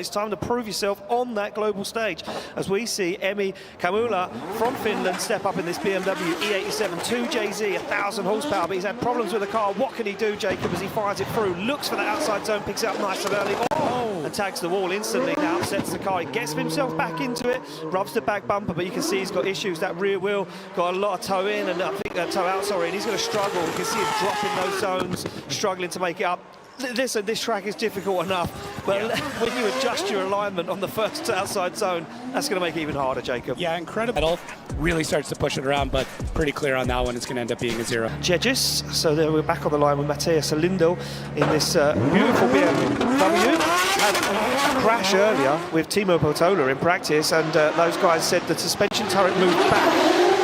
it's time to prove yourself on that global stage. As we see Emi Kamula from Finland step up in this BMW E87 2JZ, 1,000 horsepower, but he's had problems with the car. What can he do, Jacob, as he fires it through? Looks for that outside zone, picks it up nice and early, and tags the wall instantly. Now upsets the car. He gets himself back into it, rubs the back bumper, but you can see he's got issues. That rear wheel got a lot of toe in, and I think toe out, sorry, and he's going to struggle. You can see him dropping those zones, struggling to make it up. This track is difficult enough, but when you adjust your alignment on the first outside zone, that's going to make it even harder, Jacob. Yeah, incredible. Really starts to push it around, but pretty clear on that one. It's going to end up being a 0. Judges, so there we're back on the line with Mattias Lindo in this beautiful BMW. Had a crash earlier with Timo Potola in practice, and those guys said the suspension turret moved back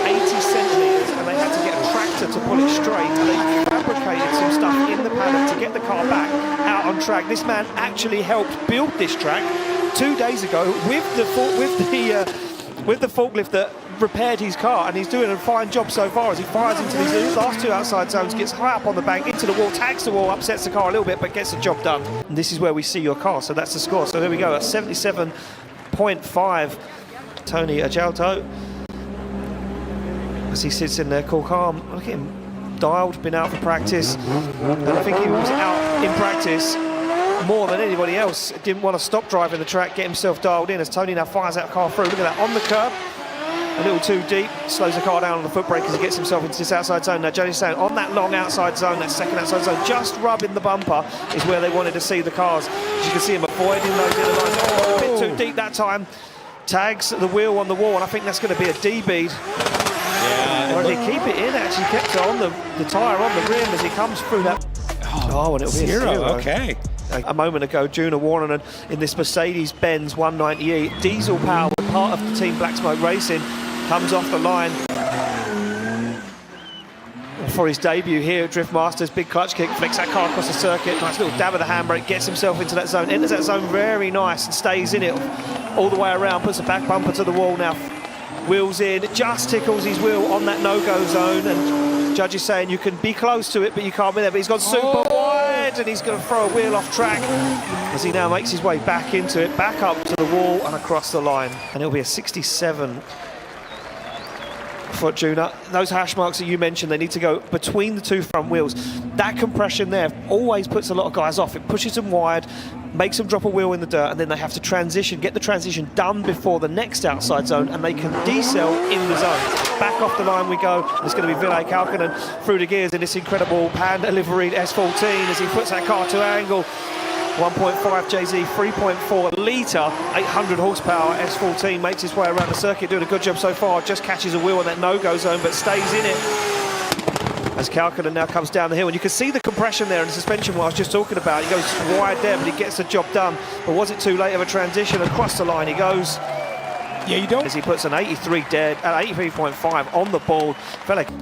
80 centimetres, and they had to get a tractor to pull it straight, and they fabricated some stuff in the paddock to get the car back out on track. This man actually helped build this track 2 days ago with the forklift that repaired his car, and he's doing a fine job so far as he fires into these last 2 outside zones, gets high up on the bank, into the wall, tags the wall, upsets the car a little bit, but gets the job done. And this is where we see your car, so that's the score. So there we go, at 77.5, Tony Ajalto, as he sits in there, cool, calm. Look at him, dialed, been out for practice, and I think he was out in practice more than anybody else. Didn't want to stop driving the track, get himself dialed in, as Tony now fires that car through. Look at that, on the curb, a little too deep, slows the car down on the foot brake as he gets himself into this outside zone. Now Johnny's saying on that long outside zone, that second outside zone, just rubbing the bumper is where they wanted to see the cars. As you can see him avoiding those inner lines. Oh, a bit too deep that time. Tags the wheel on the wall, and I think that's going to be a D-bead. Yeah, or did he keep it in? Actually kept it on the tyre on the rim as he comes through that. Oh, and it'll be a 0. Okay. A moment ago, Juna Warren in this Mercedes-Benz 198 diesel powered, part of the team Black Smoke Racing, comes off the line for his debut here at DriftMasters. Big clutch kick, flicks that car across the circuit, nice little dab of the handbrake, gets himself into that zone, enters that zone very nice and stays in it all the way around, puts the back bumper to the wall now. Wheels in, just tickles his wheel on that no-go zone, and judge is saying you can be close to it, but you can't be there. But he's gone super wide, and he's going to throw a wheel off track as he now makes his way back into it, back up to the wall and across the line. And it'll be a 67 for Juna. Those hash marks that you mentioned, they need to go between the 2 front wheels. That compression there always puts a lot of guys off. It pushes them wide, makes them drop a wheel in the dirt, and then they have to transition, get the transition done before the next outside zone, and they can decel in the zone. Back off the line we go. It's going to be Ville Kalkkonen through the gears in this incredible hand-deliveried S14 as he puts that car to angle. 1.5 JZ, 3.4 litre, 800 horsepower S14 makes his way around the circuit, doing a good job so far. Just catches a wheel on that no-go zone, but stays in it as Kalkkonen now comes down the hill. And you can see the compression there and the suspension what I was just talking about. He goes wide there, but he gets the job done. But was it too late of a transition? Across the line he goes. Yeah, you don't. As he puts an 83 dead, 83.5 on the board.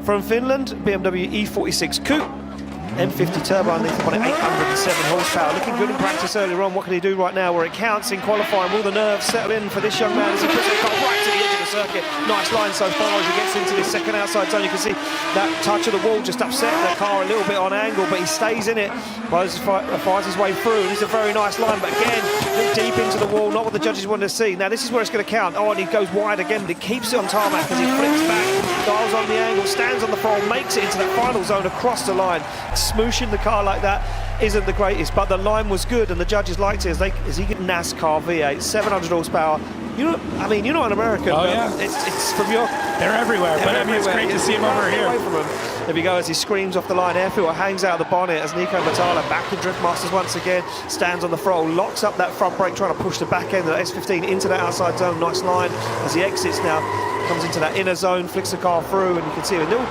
From Finland, BMW E46 Coupe. M50 turbo underneath on it, 807 horsepower. Looking good in practice earlier on. What can he do right now where it counts in qualifying? Will the nerves settle in for this young man as he puts the car right to the edge of the circuit? Nice line so far as he gets into this second outside zone. You can see that touch of the wall just upset the car a little bit on angle, but he stays in it, fires his way through, and it's a very nice line, but again, deep into the wall, not what the judges wanted to see. Now this is where it's going to count. Oh, and he goes wide again, but he keeps it on tarmac as he flips back, dials on the angle, stands on the throttle, makes it into that final zone across the line. Smooshing the car like that isn't the greatest, but the line was good and the judges liked it as he get NASCAR V8, 700 horsepower. You know, I mean, you're not an American. Oh, yeah. It's from your... They're everywhere, but I mean, it's great to see him over here. Away from him. There we go as he screams off the line. Airfield hangs out of the bonnet as Nico Matala, back in DriftMasters once again, stands on the throttle, locks up that front brake, trying to push the back end of the S15 into that outside zone. Nice line as he exits now, comes into that inner zone, flicks the car through, and you can see a little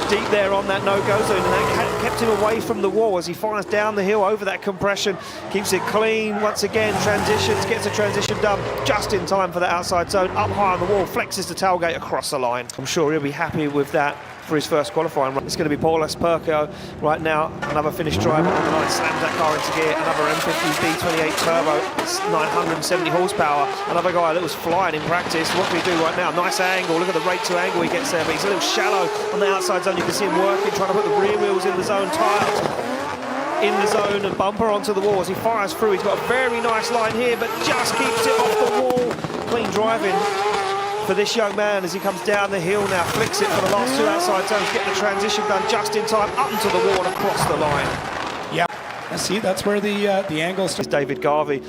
deep there on that no-go zone, and that kept him away from the wall as he fires down the hill over that compression, keeps it clean once again, transitions, gets a transition done just in time for the outside zone, up high on the wall, flexes the tailgate across the line. I'm sure he'll be happy with that for his first qualifying run. It's going to be Paulas Perko right now, another Finnish driver on the line, slams that car into gear, another M50 B28 turbo, it's 970 horsepower, another guy that was flying in practice. What can he do right now? Nice angle, look at the rate to angle he gets there, but he's a little shallow on the outside zone. You can see him working, trying to put the rear wheels in the zone, tyres in the zone and bumper onto the wall as he fires through. He's got a very nice line here, but just keeps it off the wall. Clean driving for this young man as he comes down the hill now, flicks it for the last two outside zones, get the transition done just in time, up into the wall and across the line. Yeah, see, that's where the angle starts. David Garvey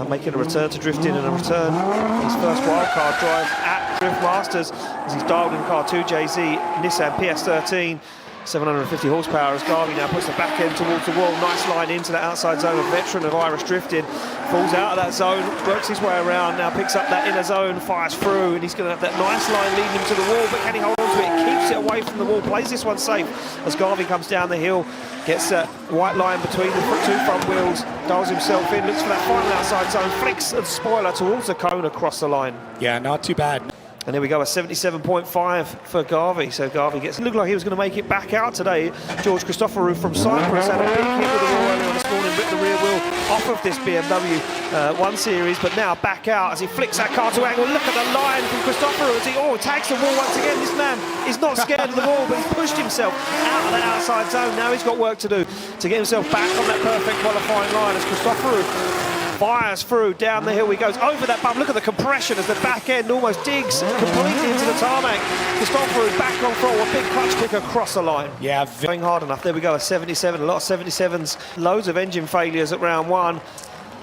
making a return to drifting and a return for his first wildcard drive at DriftMasters as he's dialed in car 2JZ Nissan PS13. 750 horsepower as Garvey now puts the back end towards the wall. Nice line into the outside zone. A veteran of Irish drifting falls out of that zone, works his way around, now picks up that inner zone, fires through, and he's going to have that nice line leading him to the wall, but can he hold on to it? Keeps it away from the wall, plays this one safe as Garvey comes down the hill, gets that white line between the two front wheels, dials himself in, looks for that final outside zone, flicks the spoiler towards the cone across the line. Yeah, not too bad. And there we go, a 77.5 for Garvey. So Garvey looked like he was going to make it back out today. George Christoforou from Cyprus had a big hit with the wheel earlier this morning, ripped the rear wheel off of this BMW 1 Series, but now back out as he flicks that car to angle. Look at the line from Christoforou as he tags the wall once again. This man is not scared of the wall, but he's pushed himself out of that outside zone. Now he's got work to do to get himself back on that perfect qualifying line as Christoforou fires through, down the hill he goes, over that bump. Look at the compression as the back end almost digs completely into the tarmac. Christoforou back on throttle, a big clutch kick across the line. Yeah, going hard enough. There we go, a 77, a lot of 77s, loads of engine failures at round one.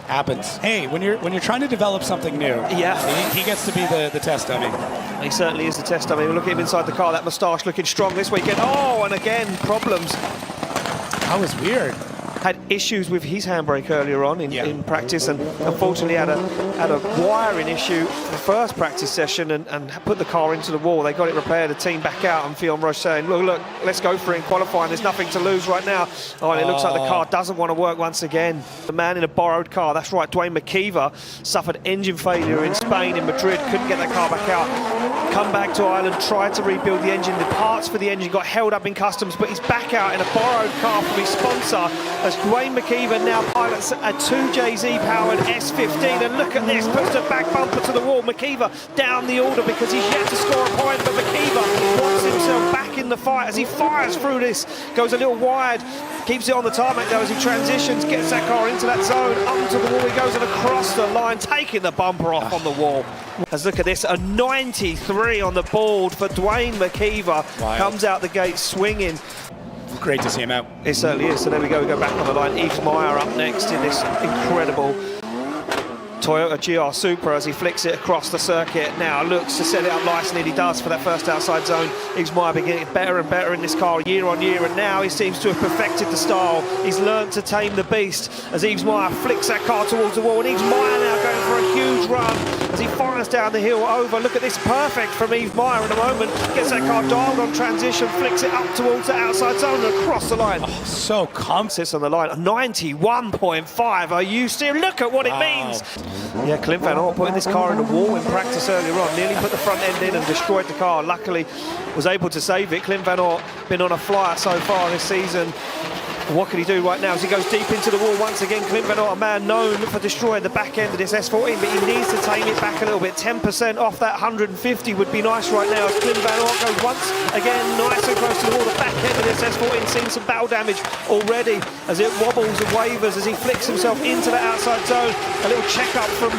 Happens. Hey, when you're trying to develop something new, yeah, he gets to be the test dummy. He certainly is the test dummy. Look at him inside the car, that moustache looking strong this weekend. And again, problems. That was weird. Had issues with his handbrake earlier on in practice, and unfortunately had a wiring issue for the first practice session and put the car into the wall. They got it repaired, the team back out, and Fionn Roche saying, look, let's go for it in qualifying, there's nothing to lose right now. And it looks like the car doesn't want to work once again. The man in a borrowed car, that's right, Dwayne McKeever, suffered engine failure in Spain, in Madrid, couldn't get that car back out. Come back to Ireland, tried to rebuild the engine. The parts for the engine got held up in customs, but he's back out in a borrowed car from his sponsor as Dwayne McKeever now pilots a 2JZ powered S15. And look at this, puts the back bumper to the wall. McKeever down the order because he's yet to score a point, but McKeever wants himself back in the fight as he fires through this, goes a little wide, keeps it on the tarmac though as he transitions, gets that car into that zone, up to the wall he goes and across the line, taking the bumper off on the wall. Let's look at this, a 93 on the board for Dwayne McKeever. Comes out the gate swinging. Great to see him out. It certainly is. So there we go back on the line. Yves Meyer up next in this incredible Toyota GR Supra as he flicks it across the circuit. Now looks to set it up nicely, and he does for that first outside zone. Yves Meyer beginning better and better in this car year on year, and now he seems to have perfected the style. He's learned to tame the beast as Yves Meyer flicks that car towards the wall, and Yves Meyer now going for a huge run as he fires down the hill over. Look at this, perfect from Yves Meyer in a moment. Gets that car dialed on transition, flicks it up towards the outside zone and across the line. So calm. Sits on the line, 91.5. Are you still? Look at what it means. Yeah, Clint Van Ort putting this car in the wall in practice earlier on, nearly put the front end in and destroyed the car. Luckily was able to save it. Clint Van Ort been on a flyer so far this season. What can he do right now as he goes deep into the wall once again? Clint Van Ort, a man known for destroying the back end of this S14, but he needs to tame it back a little bit. 10% off that 150 would be nice right now as Clint Van Ort goes once again nice and close to the wall. The back end of this S14 seeing some battle damage already as it wobbles and wavers as he flicks himself into the outside zone. A little check-up from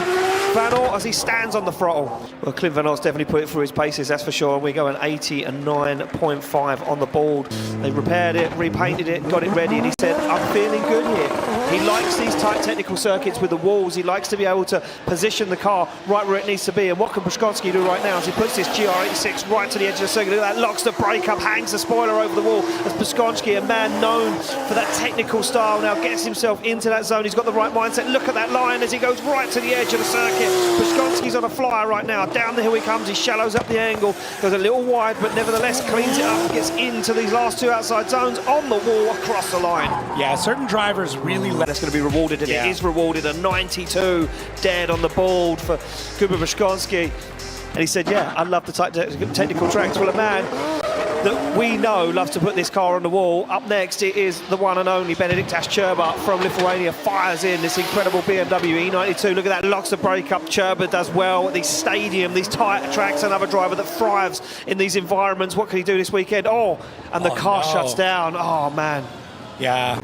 Van Ort as he stands on the throttle. Well, Clint Van Ort's definitely put it through his paces, that's for sure. And we go an 89.5 on the board. They repaired it, repainted it, got it ready, and he said, I'm feeling good here. He likes these tight technical circuits with the walls. He likes to be able to position the car right where it needs to be. And what can Brusconski do right now as he puts this GR86 right to the edge of the circuit? Look at that, locks the brake up, hangs the spoiler over the wall as Brusconski, a man known for that technical style, now gets himself into that zone. He's got the right mindset. Look at that line as he goes right to the edge of the circuit. Brusconski's on a flyer right now. Down the hill he comes. He shallows up the angle. Goes a little wide, but nevertheless cleans it up. Gets into these last two outside zones on the wall across the line. Yeah, certain drivers really that's going to be rewarded, and it is rewarded. A 92 dead on the board for Kuba Brusconski. And he said, yeah, I love the technical tracks. Well, a man that we know loves to put this car on the wall. Up next, it is the one and only Benediktas Čerba from Lithuania. Fires in this incredible BMW E92. Look at that, locks the brake up. Čerba does well at these stadium, these tight tracks. Another driver that thrives in these environments. What can he do this weekend? And the car shuts down. Oh, man. Yeah.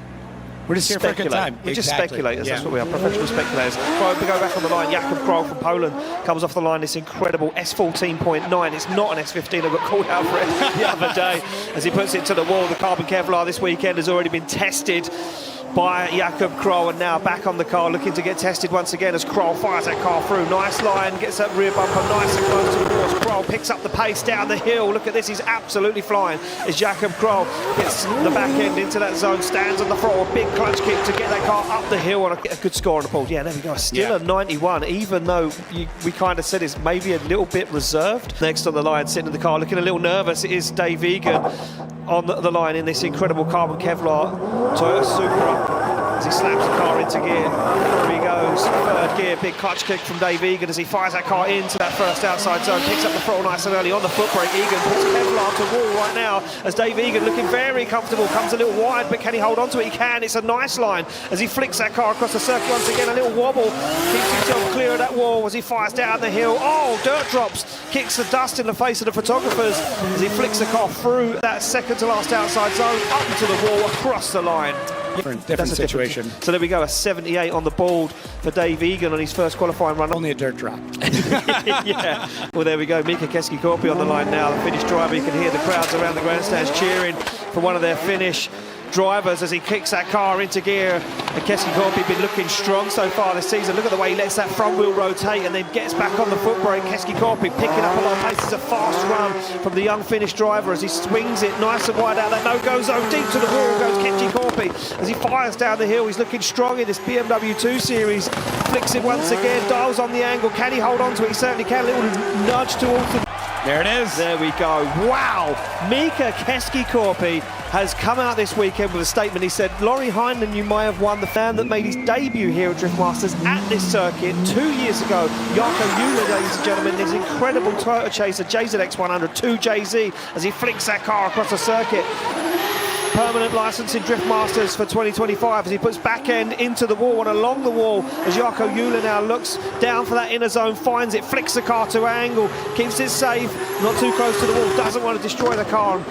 We're just here for a good time. We're just Exactly. speculators. That's Yeah. what we are, professional speculators. Right, we go back on the line. Jakub Kroll from Poland comes off the line. This incredible S14.9. It's not an S15. I got called out for it the other day as he puts it to the wall. The carbon Kevlar this weekend has already been tested by Jakub Kroll, and now back on the car looking to get tested once again as Kroll fires that car through. Nice line, gets that rear bumper nice and close to the wall. Kroll picks up the pace down the hill. Look at this, he's absolutely flying as Jakub Kroll gets the back end into that zone, stands on the throttle, a big clutch kick to get that car up the hill, and a good score on the board. Yeah, there we go, still a 91, even though we kind of said it's maybe a little bit reserved. Next on the line, sitting in the car, looking a little nervous, it is Dave Egan on the line in this incredible carbon Kevlar Toyota Supra as he slaps the car into gear. There he goes, third gear, big clutch kick from Dave Egan as he fires that car into that first outside zone, picks up the throttle nice and early on the foot brake. Egan puts Kevlar to wall right now as Dave Egan looking very comfortable, comes a little wide, but can he hold on to it? He can. It's a nice line as he flicks that car across the circuit once again, a little wobble, keeps himself clear of that wall as he fires down the hill. Oh, dirt drops, kicks the dust in the face of the photographers as he flicks the car through that second to last outside zone, up into the wall, across the line. Different situation. So there we go, a 78 on the board for Dave Egan on his first qualifying run. Only a dirt drop. Yeah. Well, there we go. Mika Keski-Korpi on the line now, the Finnish driver. You can hear the crowds around the grandstands cheering for one of their Finnish drivers as he kicks that car into gear. And Keski-Korpi been looking strong so far this season. Look at the way he lets that front wheel rotate and then gets back on the foot brake. Keski-Korpi picking up a lot of pace. It's a fast run from the young Finnish driver as he swings it nice and wide out that no-go zone. Deep to the wall goes Keski-Korpi as he fires down the hill. He's looking strong in this BMW 2 Series. Flicks it once again, dials on the angle. Can he hold on to it? He certainly can. A little nudge towards the... There it is. There we go. Wow. Mika Keski-Korpi has come out this weekend with a statement. He said, Laurie Heinlein, you may have won. The fan that made his debut here at DriftMasters at this circuit 2 years ago. Jarkko Juhla, ladies and gentlemen, this incredible Toyota Chaser JZX 100 2JZ as he flicks that car across the circuit. Permanent licence in DriftMasters for 2025 as he puts back end into the wall and along the wall as Jarkko Juhla now looks down for that inner zone, finds it, flicks the car to angle, keeps it safe, not too close to the wall, doesn't want to destroy the car and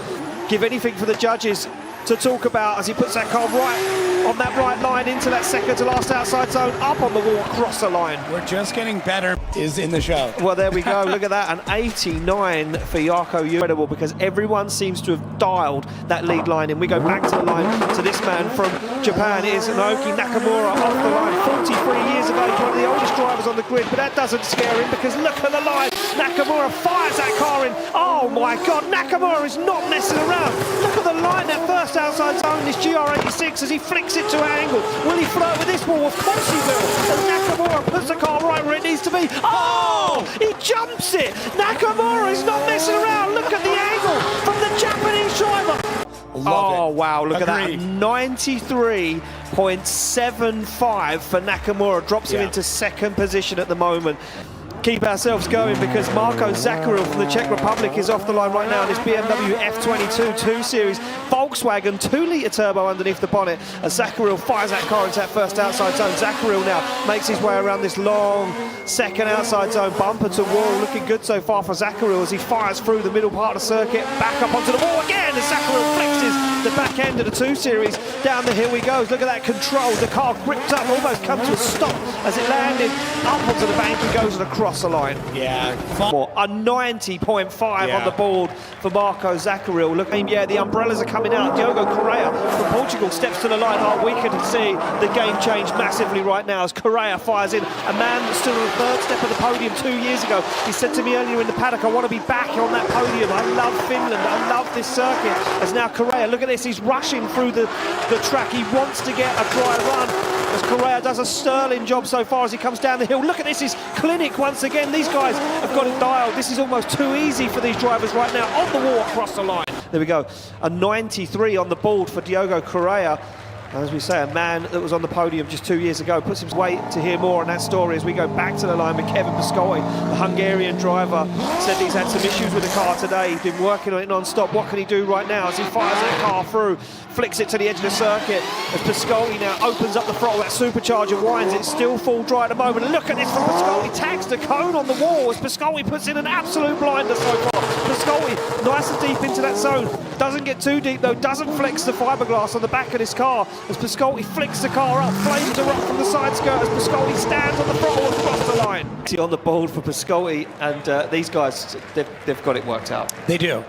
give anything for the judges to talk about as he puts that car right on that right line into that second to last outside zone, up on the wall, across the line. We're just getting better is in the show. Well, there we go. Look at that, an 89 for Jarkko Juhla. Incredible, because everyone seems to have dialed that lead line in. We go back to the line to this man from Japan. It is Naoki Nakamura off the line, 43 years of age, one of the oldest drivers on the grid, but that doesn't scare him because look at the line. Nakamura fires that car in. Oh my God, Nakamura is not messing around. Look at the line, that first outside zone, this GR86 as he flicks it to angle. Will he flirt with this wall? Of course he will. As Nakamura puts the car right where it needs to be. Oh, he jumps it. Nakamura is not messing around. Look at the angle from the Japanese driver. Love it. Wow, look Agreed. at that. 93.75 for Nakamura. Drops him into second position at the moment. Keep ourselves going because Marko Zakaril from the Czech Republic is off the line right now in this BMW F22 2 Series Volkswagen 2-litre turbo underneath the bonnet as Zakaril fires that car into that first outside zone. Zakaril now makes his way around this long second outside zone, bumper to wall, looking good so far for Zakaril as he fires through the middle part of the circuit, back up onto the wall again as Zakaril flexes the back end of the 2 Series. Down the hill he goes, look at that control, the car gripped up, almost come to a stop as it landed up onto the bank and goes across the line. Yeah. A 90.5 on the board for Marko Zakaril. Look, yeah, the umbrellas are coming out. Diogo Correia from Portugal steps to the line. Oh, we can see the game change massively right now as Correia fires in. A man that stood on the third step of the podium 2 years ago. He said to me earlier in the paddock, I want to be back on that podium. I love Finland. I love this circuit. As now Correia, look at this, he's rushing through the track. He wants to get a dry run. As Correia does a sterling job so far as he comes down the hill. Look at this, is clinic once again. These guys have got it dialed. This is almost too easy for these drivers right now. On the wall, across the line. There we go. A 93 on the board for Diogo Correia. As we say, a man that was on the podium just 2 years ago puts him wait to hear more on that story as we go back to the line with Kevin Pascotti, the Hungarian driver. Said he's had some issues with the car today. He's been working on it non-stop. What can he do right now as he fires that car through, flicks it to the edge of the circuit as Pascotti now opens up the throttle, that supercharger winds, it's still full dry at the moment. Look at this from Pascotti, tags the cone on the wall as Pascotti puts in an absolute blinder so far. Pascotti nice and deep into that zone, doesn't get too deep though, doesn't flex the fiberglass on the back of this car as Piscotty flicks the car up, flames are up from the side skirt as Piscotty stands on the throttle across the line. On the board for Piscotty, and these guys, they've got it worked out. They do.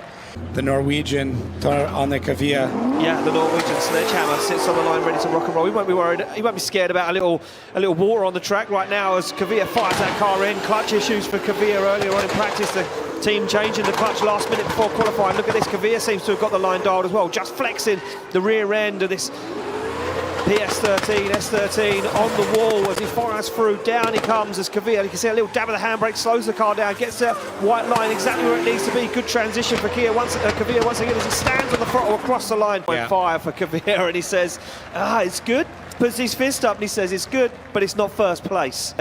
The Norwegian on the Kavia. Yeah, the Norwegian sledgehammer sits on the line ready to rock and roll. He won't be worried, he won't be scared about a little water on the track right now as Kavia fires that car in. Clutch issues for Kavia earlier on in practice. The team changing the clutch last minute before qualifying. Look at this, Kavia seems to have got the line dialed as well, just flexing the rear end of this PS13, S13 on the wall as he fires through. Down he comes as Kavia, you can see a little dab of the handbrake, slows the car down, gets that white line exactly where it needs to be. Good transition for Kavia once again as he stands on the throttle across the line. Yeah. Fire for Kavia, and he says, it's good. Puts his fist up and he says it's good, but it's not first place.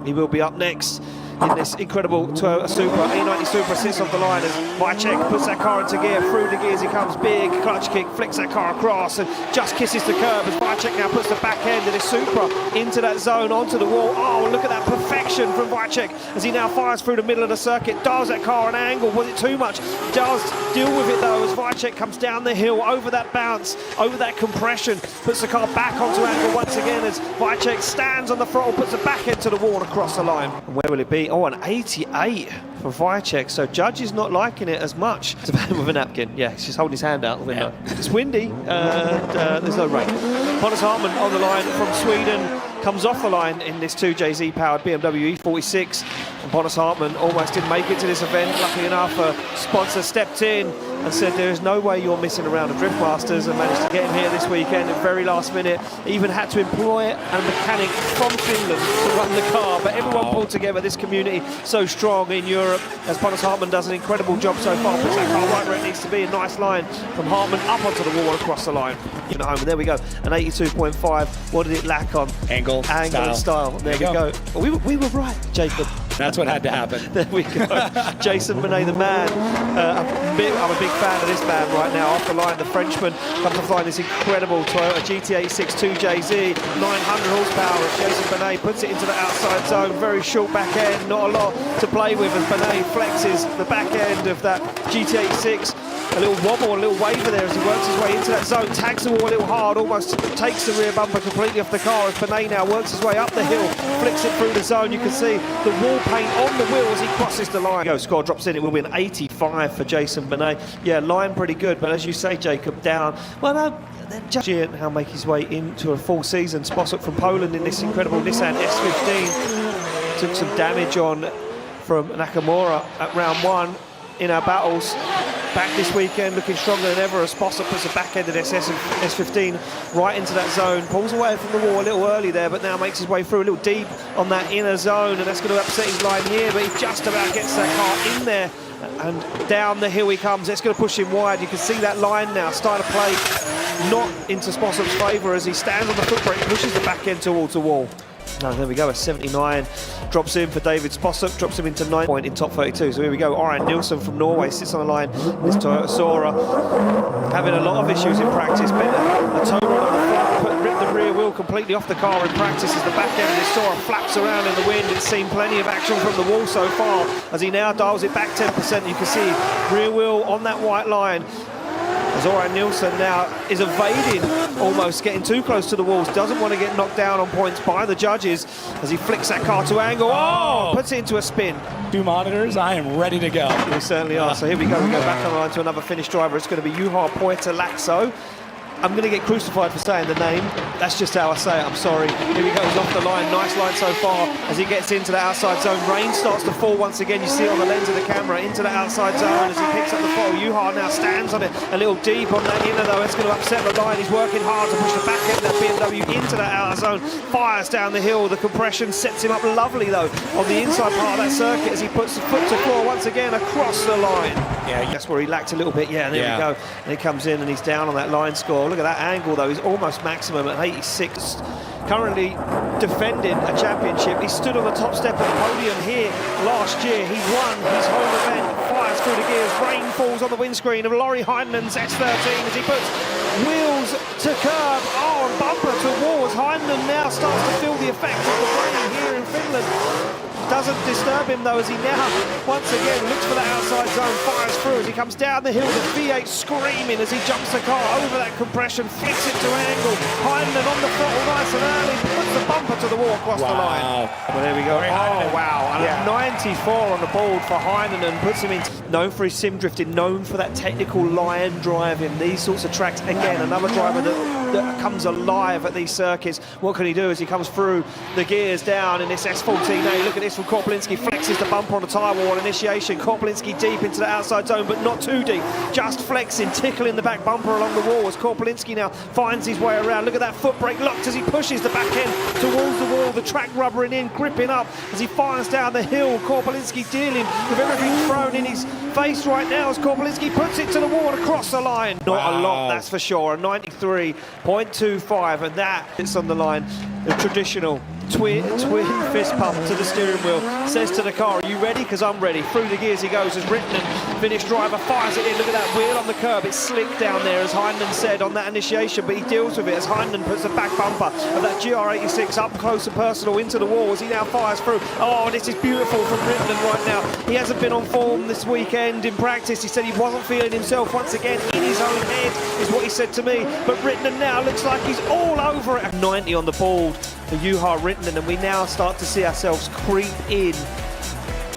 He will be up next in this incredible Toyota Supra. E90 Supra sits off the line as Wycheck puts that car into gear. Through the gears he comes, big clutch kick, flicks that car across and just kisses the curb as Wycheck now puts the back end of this Supra into that zone, onto the wall. Oh, look at that perfection from Wycheck as he now fires through the middle of the circuit, dials that car an angle. Was it too much? Does deal with it though as Wycheck comes down the hill, over that bounce, over that compression, puts the car back onto angle once again as Wycheck stands on the throttle, puts the back end to the wall and across the line. And where will it be? Oh, an 88 for Wycheck, so Judge is not liking it as much. It's a man with a napkin. Yeah, he's just holding his hand out the window. Yeah. It's windy and there's no rain. Pontus Hartman on the line from Sweden comes off the line in this 2JZ powered BMW E46. And Pontus Hartman almost didn't make it to this event. Luckily enough, a sponsor stepped in and said there is no way you're missing around at DriftMasters, and managed to get him here this weekend at very last minute. Even had to employ a mechanic from Finland to run the car, but everyone pulled together. This community so strong in Europe as Pontus Hartman does an incredible job so far. Puts that car right where it needs to be. A nice line from Hartman up onto the wall and across the line. Home, and there we go, an 82.5. What did it lack on? Angle and style. There we go. Well, we were right, Jacob. That's what had to happen. There we go. Jason Benet, the man. I'm a big fan of this man right now. Off the line, the Frenchman comes off the line. This incredible Toyota GT86 2JZ, 900 horsepower. As Jason Benet puts it into the outside zone. Very short back end, not a lot to play with as Benet flexes the back end of that GT86. A little wobble, a little waver there as he works his way into that zone, tags the wall a little hard, almost takes the rear bumper completely off the car as Benet now works his way up the hill, flicks it through the zone. You can see the wall paint on the wheel as he crosses the line. Score drops in, it will be an 85 for Jason Benet. Yeah, line pretty good, but as you say, Jacob, down. Well, no, then just how make his way into a full season. Sposok from Poland in this incredible Nissan S15. Took some damage on from Nakamura at round one in our battles. Back this weekend, looking stronger than ever as Sposok puts the back end of this S15 right into that zone, pulls away from the wall a little early there, but now makes his way through a little deep on that inner zone, and that's going to upset his line here, but he just about gets that car in there, and down the hill he comes. That's going to push him wide. You can see that line now start to play not into Sposok's favour as he stands on the foot brake, pushes the back end towards the wall. No, there we go, a 79 drops in for David Sposok, drops him into 9 point in top 32. So here we go, Orion Nilsson from Norway sits on the line. This Toyota Sora having a lot of issues in practice. Bent a toe rod on the front, ripped the rear wheel completely off the car in practice as the back end of this Sora flaps around in the wind. It's seen plenty of action from the wall so far as he now dials it back 10%. You can see rear wheel on that white line. As Orion Nilsson now is evading, almost getting too close to the walls, doesn't want to get knocked down on points by the judges as he flicks that car to angle. Oh, puts it into a spin. 2 monitors, I am ready to go. We certainly are. So here we go back on the line to another Finnish driver. It's going to be Juha Poitalakso. I'm going to get crucified for saying the name. That's just how I say it, I'm sorry. Here he goes off the line, nice line so far as he gets into the outside zone. Rain starts to fall once again, you see it on the lens of the camera, into the outside zone as he picks up the fall. Juha now stands on it a little deep on that inner though. It's going to upset the line. He's working hard to push the back end of that BMW into that outer zone. Fires down the hill, the compression sets him up lovely though on the inside part of that circuit as he puts the foot to floor once again across the line. Yeah, that's where he lacked a little bit. Yeah, there we go. And he comes in and he's down on that line score. Look at that angle though, he's almost maximum at 86. Currently defending a championship. He stood on the top step of the podium here last year. He won his whole event, fires through the gears, rain falls on the windscreen of Laurie Heineman's S13 as he puts wheels to curb, and bumper to wall as Heineman now starts to feel the effects of the rain here in Finland. Doesn't disturb him though, as he now, once again, looks for that outside zone, fires through as he comes down the hill. The V8 screaming as he jumps the car over that compression, flicks it to angle. Heineken on the throttle nice and early, puts the bumper to the wall across the line. Well, there we go. Oh, wow. And a 94 on the board for Heineken, puts him in. Known for his sim drifting, known for that technical line driving, these sorts of tracks. Again, another driver that comes alive at these circuits. What can he do as he comes through the gears down in this S14A? Look at this from Korpolinski, flexes the bumper on the tyre wall, initiation. Korpolinski deep into the outside zone, but not too deep. Just flexing, tickling the back bumper along the wall as Korpolinski now finds his way around. Look at that foot brake locked as he pushes the back end towards the wall. The track rubbering in, gripping up as he fires down the hill. Korpolinski dealing with everything thrown in his face right now as Korpolinski puts it to the wall and across the line. Not a lot, that's for sure. A 93.25, and that it's on the line. The traditional twin fist pump to the steering wheel, says to the car, are you ready? Because I'm ready. Through the gears he goes as Rittinen, finished driver, fires it in. Look at that wheel on the curb. It's slick down there, as Heineken said on that initiation, but he deals with it as Heineken puts the back bumper of that GR86 up close and personal into the wall as he now fires through. Oh, this is beautiful from Rittinen right now. He hasn't been on form this weekend in practice. He said he wasn't feeling himself once again in his own head, is what he said to me. But Rittinen now looks like he's all over it. 90 on the board for Juha Rittinen, and we now start to see ourselves creep in.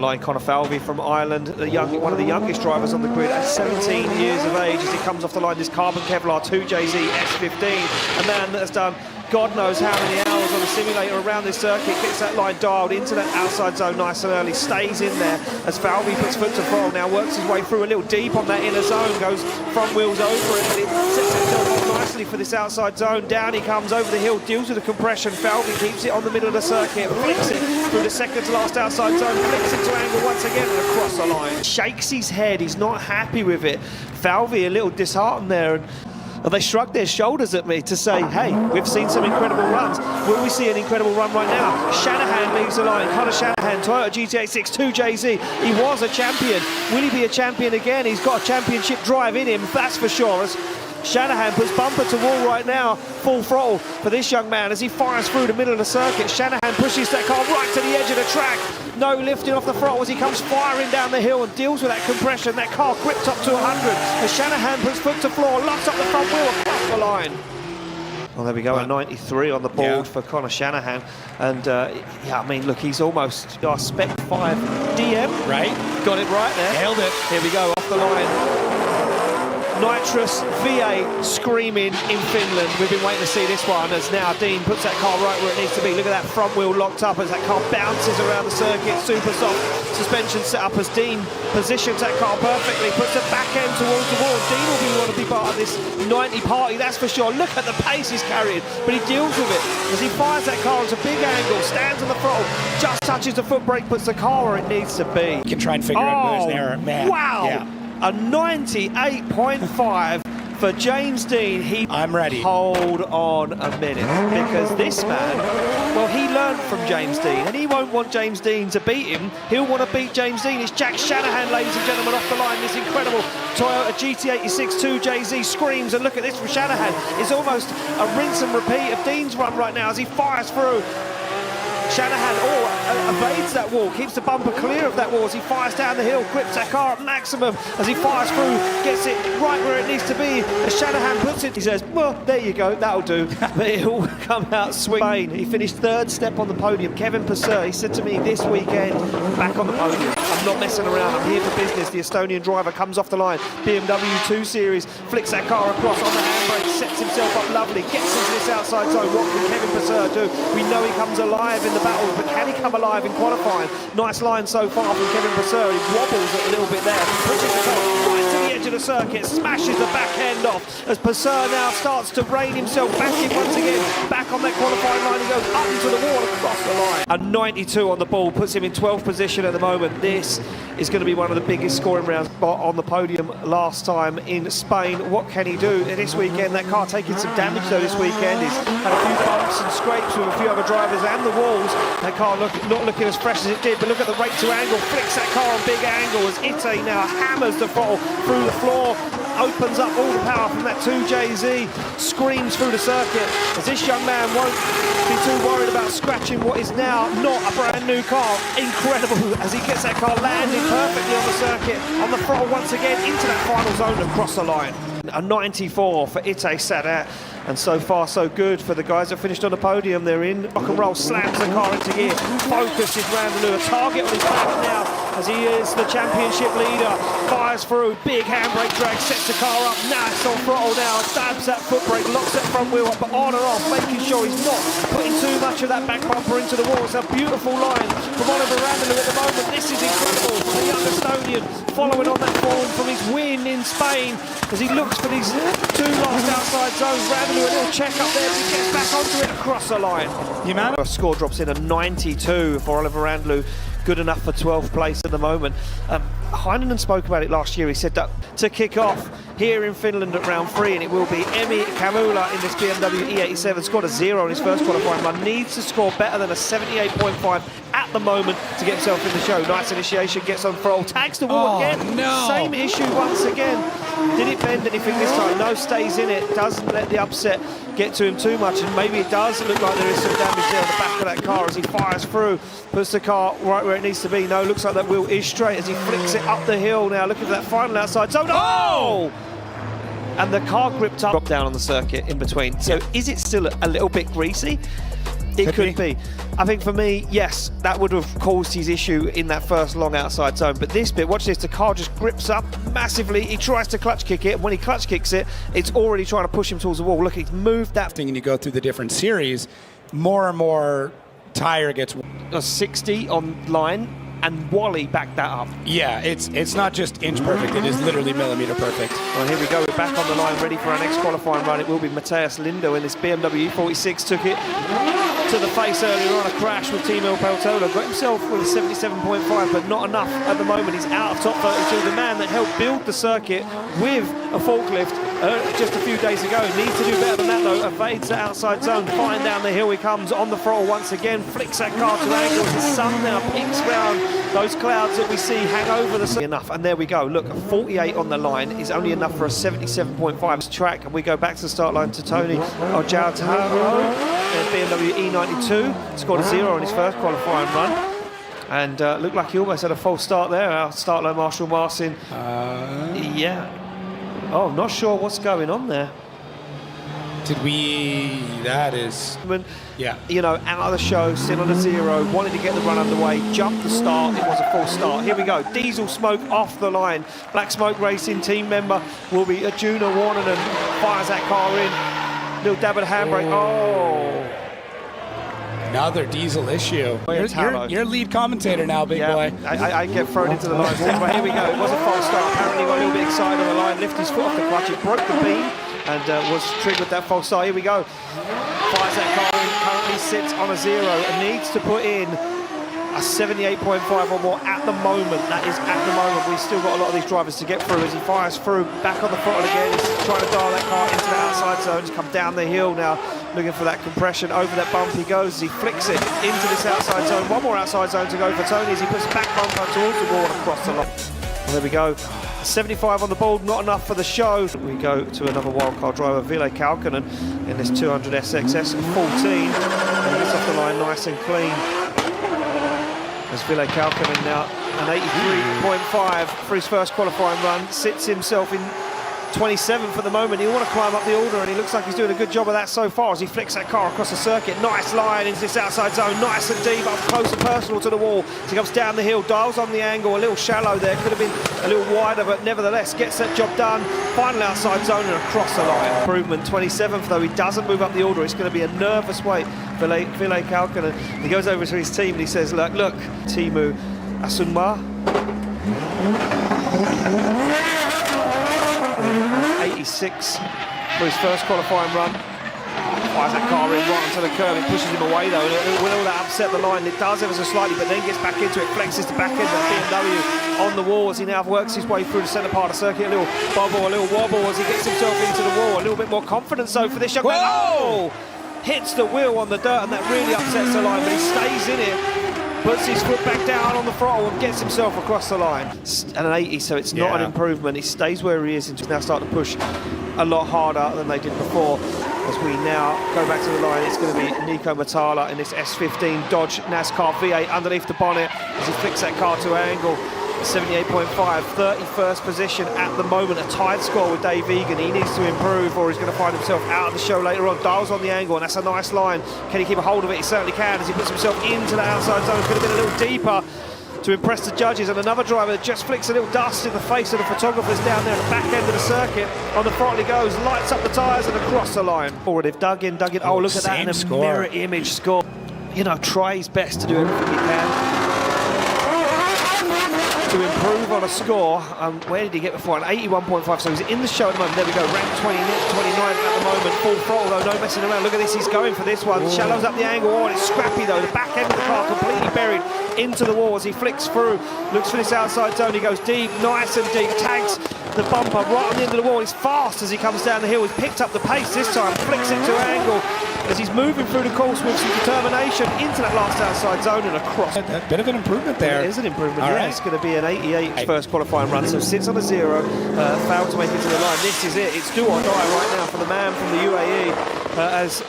Like Connor Falvey from Ireland, one of the youngest drivers on the grid at 17 years of age as he comes off the line, this carbon Kevlar 2JZ S15, a man that has done God knows how many hours on the simulator around this circuit, gets that line dialed into that outside zone nice and early, stays in there as Falvey puts foot to throttle, now works his way through a little deep on that inner zone, goes front wheels over it, but it sets himself up nicely for this outside zone. Down he comes over the hill, deals with the compression. Falvey keeps it on the middle of the circuit, flicks it through the second to last outside zone, flicks it to angle once again and across the line. Shakes his head, he's not happy with it. Falvey a little disheartened there, and they shrugged their shoulders at me to say, hey, we've seen some incredible runs. Will we see an incredible run right now? Shanahan leaves the line. Connor Shanahan, Toyota GT86 2JZ. He was a champion. Will he be a champion again? He's got a championship drive in him, that's for sure. As Shanahan puts bumper to wall right now, full throttle for this young man as he fires through the middle of the circuit. Shanahan pushes that car right to the edge of the track. No lifting off the throttle as he comes firing down the hill and deals with that compression. That car gripped up to 100 as Shanahan puts foot to floor, locks up the front wheel across the line. Well, there we go, a 93 on the board for Connor Shanahan. And yeah, I mean, look, he's almost our Spec 5 DM. Right. Got it right there. Nailed it. Here we go, off the line. Nitrous V8 screaming in Finland. We've been waiting to see this one as now Dean puts that car right where it needs to be. Look at that front wheel locked up as that car bounces around the circuit. Super soft suspension set up as Dean positions that car perfectly, puts the back end towards the wall. Dean will want to be part of this 90 party, that's for sure. Look at the pace he's carrying, but he deals with it as he fires that car at a big angle, stands on the throttle, just touches the foot brake, puts the car where it needs to be. You can try and figure out where's there, man. Wow! Yeah. A 98.5 for James Dean. I'm ready. Hold on a minute, because this man, well, he learned from James Dean, and he won't want James Dean to beat him. He'll want to beat James Dean. It's Jack Shanahan, ladies and gentlemen, off the line. This incredible Toyota GT86 2JZ screams, and look at this from Shanahan. It's almost a rinse and repeat of Dean's run right now as he fires through. Shanahan evades that wall, keeps the bumper clear of that wall as he fires down the hill, grips that car at maximum as he fires through, gets it right where it needs to be. As Shanahan puts it, he says, well, there you go, that'll do. But it'll come out swing. He finished third step on the podium. Kevin Purser, he said to me this weekend, back on the podium. I'm not messing around, I'm here for business. The Estonian driver comes off the line, BMW 2 Series, flicks that car across on the handbrake, sets himself up lovely, gets into this outside zone. What can Kevin Purser do? We know he comes alive in the battle, but can he come alive in qualifying? Nice line so far from Kevin Purser. He wobbles it a little bit there, pushes the car right to the edge of the circuit, smashes the back end off as Purser now starts to rein himself back in once again, back on that qualifying line. He goes up into the wall across the line. A 92 on the ball puts him in 12th position at the moment. This is going to be one of the biggest scoring rounds on the podium last time in Spain. What can he do this weekend? That car taking some damage though this weekend. He's had a few bumps and scrapes with a few other drivers and the walls. That car not looking as fresh as it did, but look at the rate to angle, flicks that car on big angle as Ite now hammers the throttle through through the floor, opens up all the power from that 2JZ, screams through the circuit as this young man won't be too worried about scratching what is now not a brand new car. Incredible as he gets that car landing perfectly on the circuit, on the throttle once again into that final zone and across the line. A 94 for Ite Sadat, and so far so good for the guys that finished on the podium. They're in rock and roll, slams the car into gear, focuses Randaloo, a target on his back now as he is the championship leader, fires through, big handbrake drag, sets the car up, nice on throttle now, stabs that foot brake, locks that front wheel up, but on and off, making sure he's not putting too much of that back bumper into the wall. It's a beautiful line from Oliver Randaloo at the moment. This is incredible for the young Estonian, following on that form from his win in Spain as he looks for these two lost outside zones. Randaloo, a little check up there as he gets back onto it across the line. The amount of score drops in a 92 for Oliver Randaloo. Good enough for 12th place at the moment. Heinonen spoke about it last year. He said that to kick off here in Finland at round 3, and it will be Emi Kamula in this BMW E87, scored a 0 on his first qualifying run, needs to score better than a 78.5 at the moment to get himself in the show. Nice initiation, gets on throttle, tags the wall again. No. Same issue once again. Did it bend anything this time? No, stays in it, doesn't let the upset get to him too much, and maybe it does look like there is some damage there on the back of that car as he fires through, puts the car right where it needs to be. No, looks like that wheel is straight as he flicks it up the hill now, looking for that final outside zone. Oh! And the car gripped up, dropped down on the circuit in between. So is it still a little bit greasy? It could be. I think for me, yes, that would have caused his issue in that first long outside zone. But this bit, watch this, the car just grips up massively. He tries to clutch kick it. When he clutch kicks it, it's already trying to push him towards the wall. Look, he's moved that. And you go through the different series, more and more tire gets... A 60 on line, and Wally backed that up. Yeah, it's not just inch perfect, it is literally millimeter perfect. Well, here we go, we're back on the line, ready for our next qualifying run. It will be Matthias Lindo in this BMW E46, took it to the face earlier on, a crash with Timo Peltola, got himself with a 77.5, but not enough at the moment. He's out of top 32. The man that helped build the circuit with a forklift just a few days ago needs to do better than that though. Evades the outside zone, flying down the hill he comes, on the throttle once again, flicks that car to angles. The sun now peeks round those clouds that we see hang over the sun. Enough, and there we go. Look, a 48 on the line is only enough for a 77.5 track, and we go back to the start line to Tony Ojataro. BMW E92, scored a 0 on his first qualifying run, and looked like he almost had a false start there. Our start line Marshall Martin. Yeah. Oh, I'm not sure what's going on there. Did we... That is... Yeah. You know, out of the show, still on a 0, wanted to get the run underway, jumped the start, it was a false start. Here we go, diesel smoke off the line. Black Smoke Racing team member will be Juna Warnanen, fires that car in. Little dab of the handbrake. Oh. Another diesel issue. You're lead commentator now, big boy. I get thrown into the line. But here we go. It was a false start. Apparently got a little bit excited on the line, lifted his foot off the clutch. It broke the beam and was triggered that false start. Here we go. Fires that car in. Currently sits on a 0 and needs to put in a 78.5 or more at the moment. That is at the moment. We've still got a lot of these drivers to get through as he fires through, back on the throttle again. He's trying to dial that car into the outside zone. He's come down the hill now, looking for that compression. Over that bump he goes as he flicks it into this outside zone. One more outside zone to go for Tony as he puts back bumper towards the wall and across the line. Well, there we go. 75 on the board, not enough for the show. We go to another wildcard driver, Ville Kaukonen, in this 200 SXS 14. And he gets off the line nice and clean. As Ville Kaukonen now an 83.5 for his first qualifying run, sits himself in 27th at the moment. He'll want to climb up the order, and he looks like he's doing a good job of that so far as he flicks that car across the circuit. Nice line into this outside zone, nice and deep, up close and personal to the wall. As he comes down the hill, dials on the angle, a little shallow there, could have been a little wider, but nevertheless gets that job done. Final outside zone and across the line. Improvement, 27th though, he doesn't move up the order. It's going to be a nervous wait for Ville Kaukonen. He goes over to his team and he says, look, Timu Asunma. 86 for his first qualifying run. Fires that car in right onto the curb. It pushes him away though. Will that upset the line? It does ever so slightly, but then gets back into it, flexes the back end of the BMW on the wall as he now works his way through the centre part of the circuit. A little bubble, a little wobble as he gets himself into the wall. A little bit more confidence though for this young man. Oh! Hits the wheel on the dirt, and that really upsets the line, but he stays in it. puts his foot back down on the throttle and gets himself across the line. And an 80, so it's not an improvement. He stays where he is and now start to push a lot harder than they did before. As we now go back to the line, it's going to be Nico Matala in this S15 Dodge NASCAR V8 underneath the bonnet as he flicks that car to angle. 78.5, 31st position at the moment, a tied score with Dave Egan. He needs to improve or he's going to find himself out of the show later on. Dials on the angle, and that's a nice line. Can he keep a hold of it? He certainly can as he puts himself into the outside zone. Could have been a little deeper to impress the judges, and another driver that just flicks a little dust in the face of the photographers down there at the back end of the circuit. On the throttle he goes, lights up the tyres and across the line. Forward, they've dug in. Oh, look at that, and a mirror image score. You know, try his best to do everything he can to improve on a score. Where did he get before? An 81.5, so he's in the show at the moment. There we go, ranked 29th at the moment. Full throttle though, no messing around. Look at this, he's going for this one. Shallows up the angle. Oh, it's scrappy though. The back end of the car completely buried into the wall as he flicks through. Looks for this outside zone. He goes deep, nice and deep. Tags the bumper right on the end of the wall. He's fast as he comes down the hill. He's picked up the pace this time. Flicks it to angle as he's moving through the course with some determination into that last outside zone and across. A bit of an improvement there. It is an improvement, yeah. It's going to be an 88 first qualifying run, so sits on a 0, failed to make it to the line. This is it, it's do or die right now for the man from the UAE as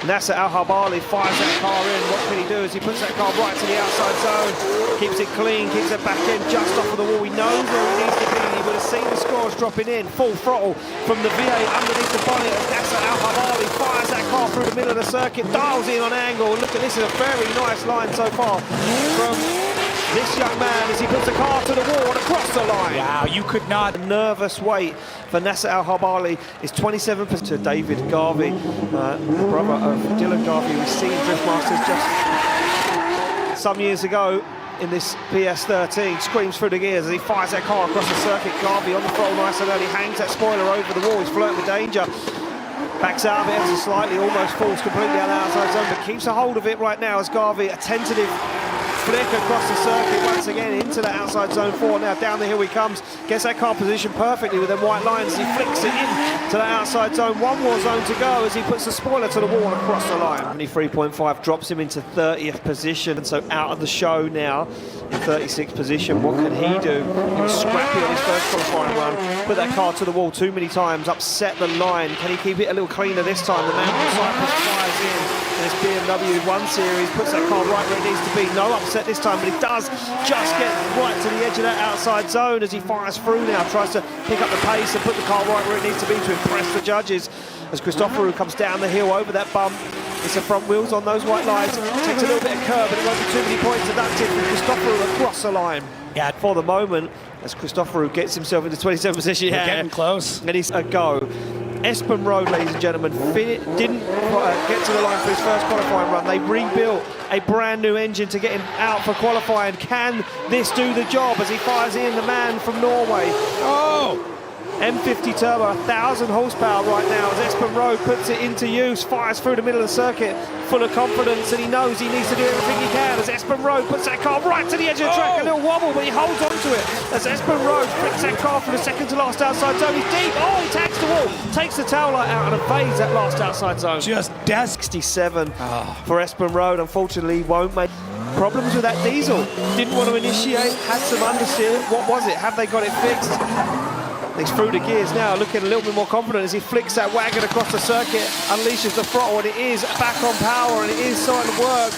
Nasser Al-Habali fires that car in. What can he do as he puts that car right to the outside zone, keeps it clean, keeps it back in just off of the wall. He knows where he needs to be. He would have seen the scores dropping in. Full throttle from the V8 underneath the bonnet as Nasser Al-Habali fires that car through the middle of the circuit, dials in on angle. Look at this, is a very nice line so far from this young man as he puts the car to the wall and across the line. Wow, you could not. Nervous wait for Nasser Al-Habali is 27% to David Garvey, the brother of Dylan Garvey. We've seen DriftMasters just some years ago in this PS13. Screams through the gears as he fires that car across the circuit. Garvey on the throttle nice and early, hangs that spoiler over the wall. He's flirting with danger. Backs out of it ever so slightly, almost falls completely out of the outside zone, but keeps a hold of it right now as Garvey, a tentative flick across the circuit once again into the outside zone 4. Now down the hill he comes, gets that car positioned perfectly with them white lines. He flicks it in to the outside zone. One more zone to go as he puts the spoiler to the wall and across the line. 23.5 drops him into 30th position, and so out of the show now in 36th position. What can he do? He was scrappy on his first qualifying run, put that car to the wall too many times, upset the line. Can he keep it a little cleaner this time? The man from Cyprus fires in this BMW 1 Series, puts that car right where it needs to be. No upset this time, but he does just get right to the edge of that outside zone as he fires through now, tries to pick up the pace and put the car right where it needs to be to impress the judges as Christoforou comes down the hill over that bump. It's the front wheels on those white lines. Takes a little bit of curve, but it won't be too many points deducted from Christoforou across the line. Yeah, for the moment, as Christoforou gets himself into 27th position. We're getting close. And he's a go. Espen Road, ladies and gentlemen, didn't get to the line for his first qualifying run. They rebuilt a brand new engine to get him out for qualifying. Can this do the job as he fires in the man from Norway? Oh! M50 turbo, 1,000 horsepower right now as Espen Road puts it into use, fires through the middle of the circuit, full of confidence, and he knows he needs to do everything he can as Espen Road puts that car right to the edge of the track. A little wobble, but he holds on to it as Espen Road flicks that car from the second to last outside zone. He's deep. Oh, he tags the wall, takes the tail light out and evades that last outside zone. Just 67 for Espen Road. Unfortunately, won't make problems with that diesel. Didn't want to initiate, had some understeer. What was it? Have they got it fixed? He's through the gears now, looking a little bit more confident as he flicks that wagon across the circuit, unleashes the throttle, and it is back on power, and it is starting to work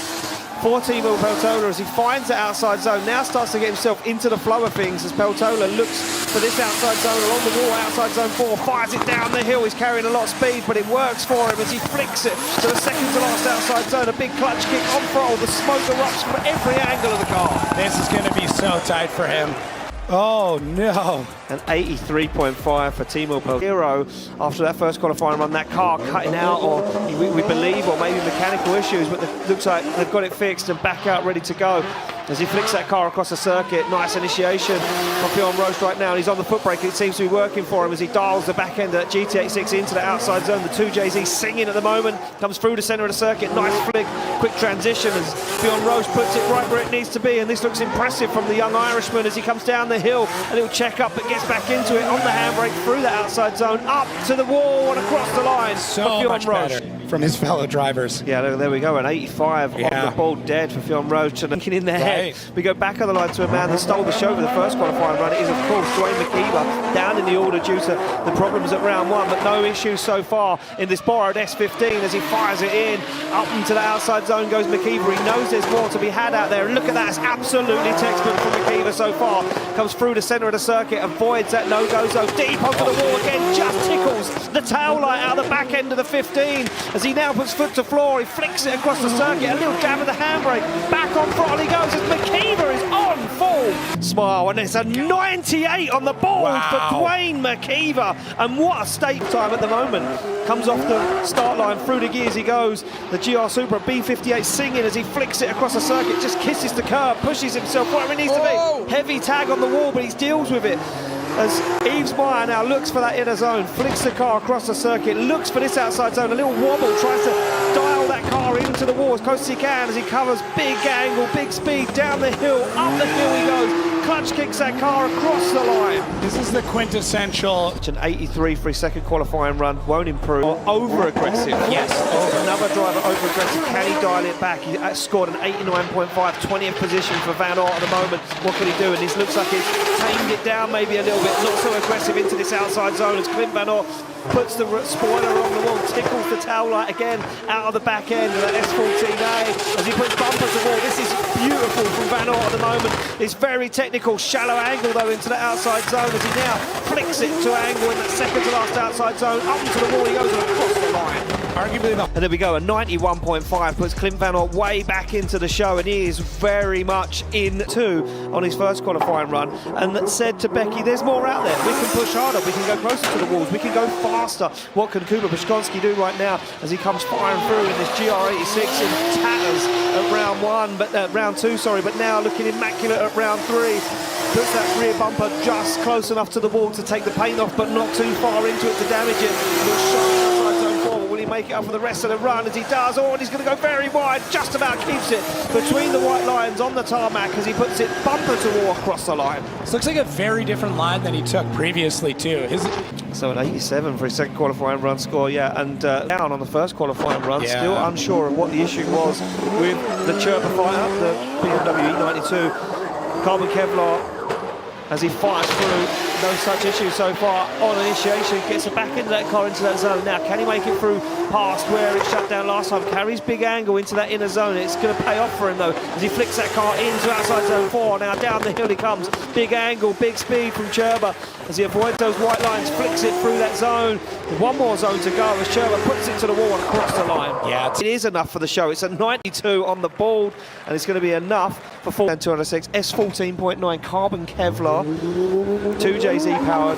for Timo Peltola as he finds the outside zone. Now starts to get himself into the flow of things as Peltola looks for this outside zone along the wall, outside zone 4, fires it down the hill. He's carrying a lot of speed, but it works for him as he flicks it to the second to last outside zone. A big clutch kick on throttle, the smoke erupts from every angle of the car. This is going to be so tight for him. Oh no. An 83.5 for Timo Peltola. After that first qualifying run, that car cutting out, or we believe, or maybe mechanical issues, but it looks like they've got it fixed and back out ready to go. as he flicks that car across the circuit. Nice initiation from Bjorn Roche right now. He's on the foot brake. It seems to be working for him as he dials the back end of that GT86 into the outside zone. The 2JZ singing at the moment. Comes through the centre of the circuit. Nice flick, quick transition as Bjorn Roche puts it right where it needs to be. And this looks impressive from the young Irishman as he comes down the hill. A little check up, but gets back into it on the handbrake through the outside zone, up to the wall and across the line. So much better from his fellow drivers. Yeah, there we go. An 85 on the ball dead for Bjorn Roche. And thinking in their head, we go back on the line to a man that stole the show for the first qualifying run. It is, of course, Dwayne McKeever, down in the order due to the problems at round one, but no issues so far in this borrowed S15 as he fires it in. Up into the outside zone goes McKeever. He knows there's more to be had out there. Look at that, it's absolutely textbook from McKeever so far. Comes through the centre of the circuit, avoids that no-go zone, deep onto the wall again, just tickles the tail light out of the back end of the 15 as he now puts foot to floor. He flicks it across the circuit, a little jab of the handbrake, back on throttle he goes as McKeever is on full smile, and it's a 98 on the board for Dwayne McKeever. And what a stake time at the moment. Comes off the start line, through the gears he goes. The GR Supra B58 singing as he flicks it across the circuit, just kisses the curb, pushes himself wherever it needs to be. Heavy tag on the wall, but he deals with it. As Yves Meyer now looks for that inner zone, flicks the car across the circuit, looks for this outside zone, a little wobble, tries to dial that car into the wall as close as he can as he covers big angle, big speed, down the hill, up the hill he goes, clutch kicks that car across the line. This is the quintessential. An 83 for his second qualifying run, won't improve. Over-aggressive. Yes. Another driver over-aggressive, can he dial it back? He scored an 89.5, 20th position for Van Aert at the moment. What can he do? And this looks like he's tamed it down maybe a little bit, not so aggressive into this outside zone as Clint Van Aert puts the spoiler on the wall, tickles the tail light again out of the back end of that S14A as he puts bumper to wall. This is beautiful from Van Aert at the moment. It's very technical, shallow angle though into the outside zone as he now flicks it to angle in that second to last outside zone, up into the wall he goes and across the line. Arguably not. And there we go, a 91.5 puts Clint Van Aert way back into the show, and he is very much in two on his first qualifying run. And said to Becky, there's more out there. We can push harder, we can go closer to the walls, we can go faster. What can Kuba Bashkonsky do right now as he comes firing through in this GR86 in tatters at round two, but now looking immaculate at round three. Puts that rear bumper just close enough to the wall to take the paint off, but not too far into it to damage it. Will he make it up for the rest of the run? As he does, and he's going to go very wide, just about keeps it between the white lines on the tarmac as he puts it bumper to wall across the line. This looks like a very different line than he took previously too. So an 87 for his second qualifying run score, and down on the first qualifying run, still unsure of what the issue was with the Chirpa fighter, the BMW E92 carbon Kevlar. As he fires through, no such issue so far on initiation, gets it back into that car, into that zone. Now, can he make it through past where it shut down last time? Carries big angle into that inner zone. It's going to pay off for him, though, as he flicks that car into outside zone 4. Now, down the hill he comes. Big angle, big speed from Chirpa as he avoids those white lines, flicks it through that zone. One more zone to go as Chirpa puts it to the wall and across the line. Yeah, it is enough for the show. It's a 92 on the board, and it's going to be enough for 206. S14.9 carbon Kevlar. 2JZ powered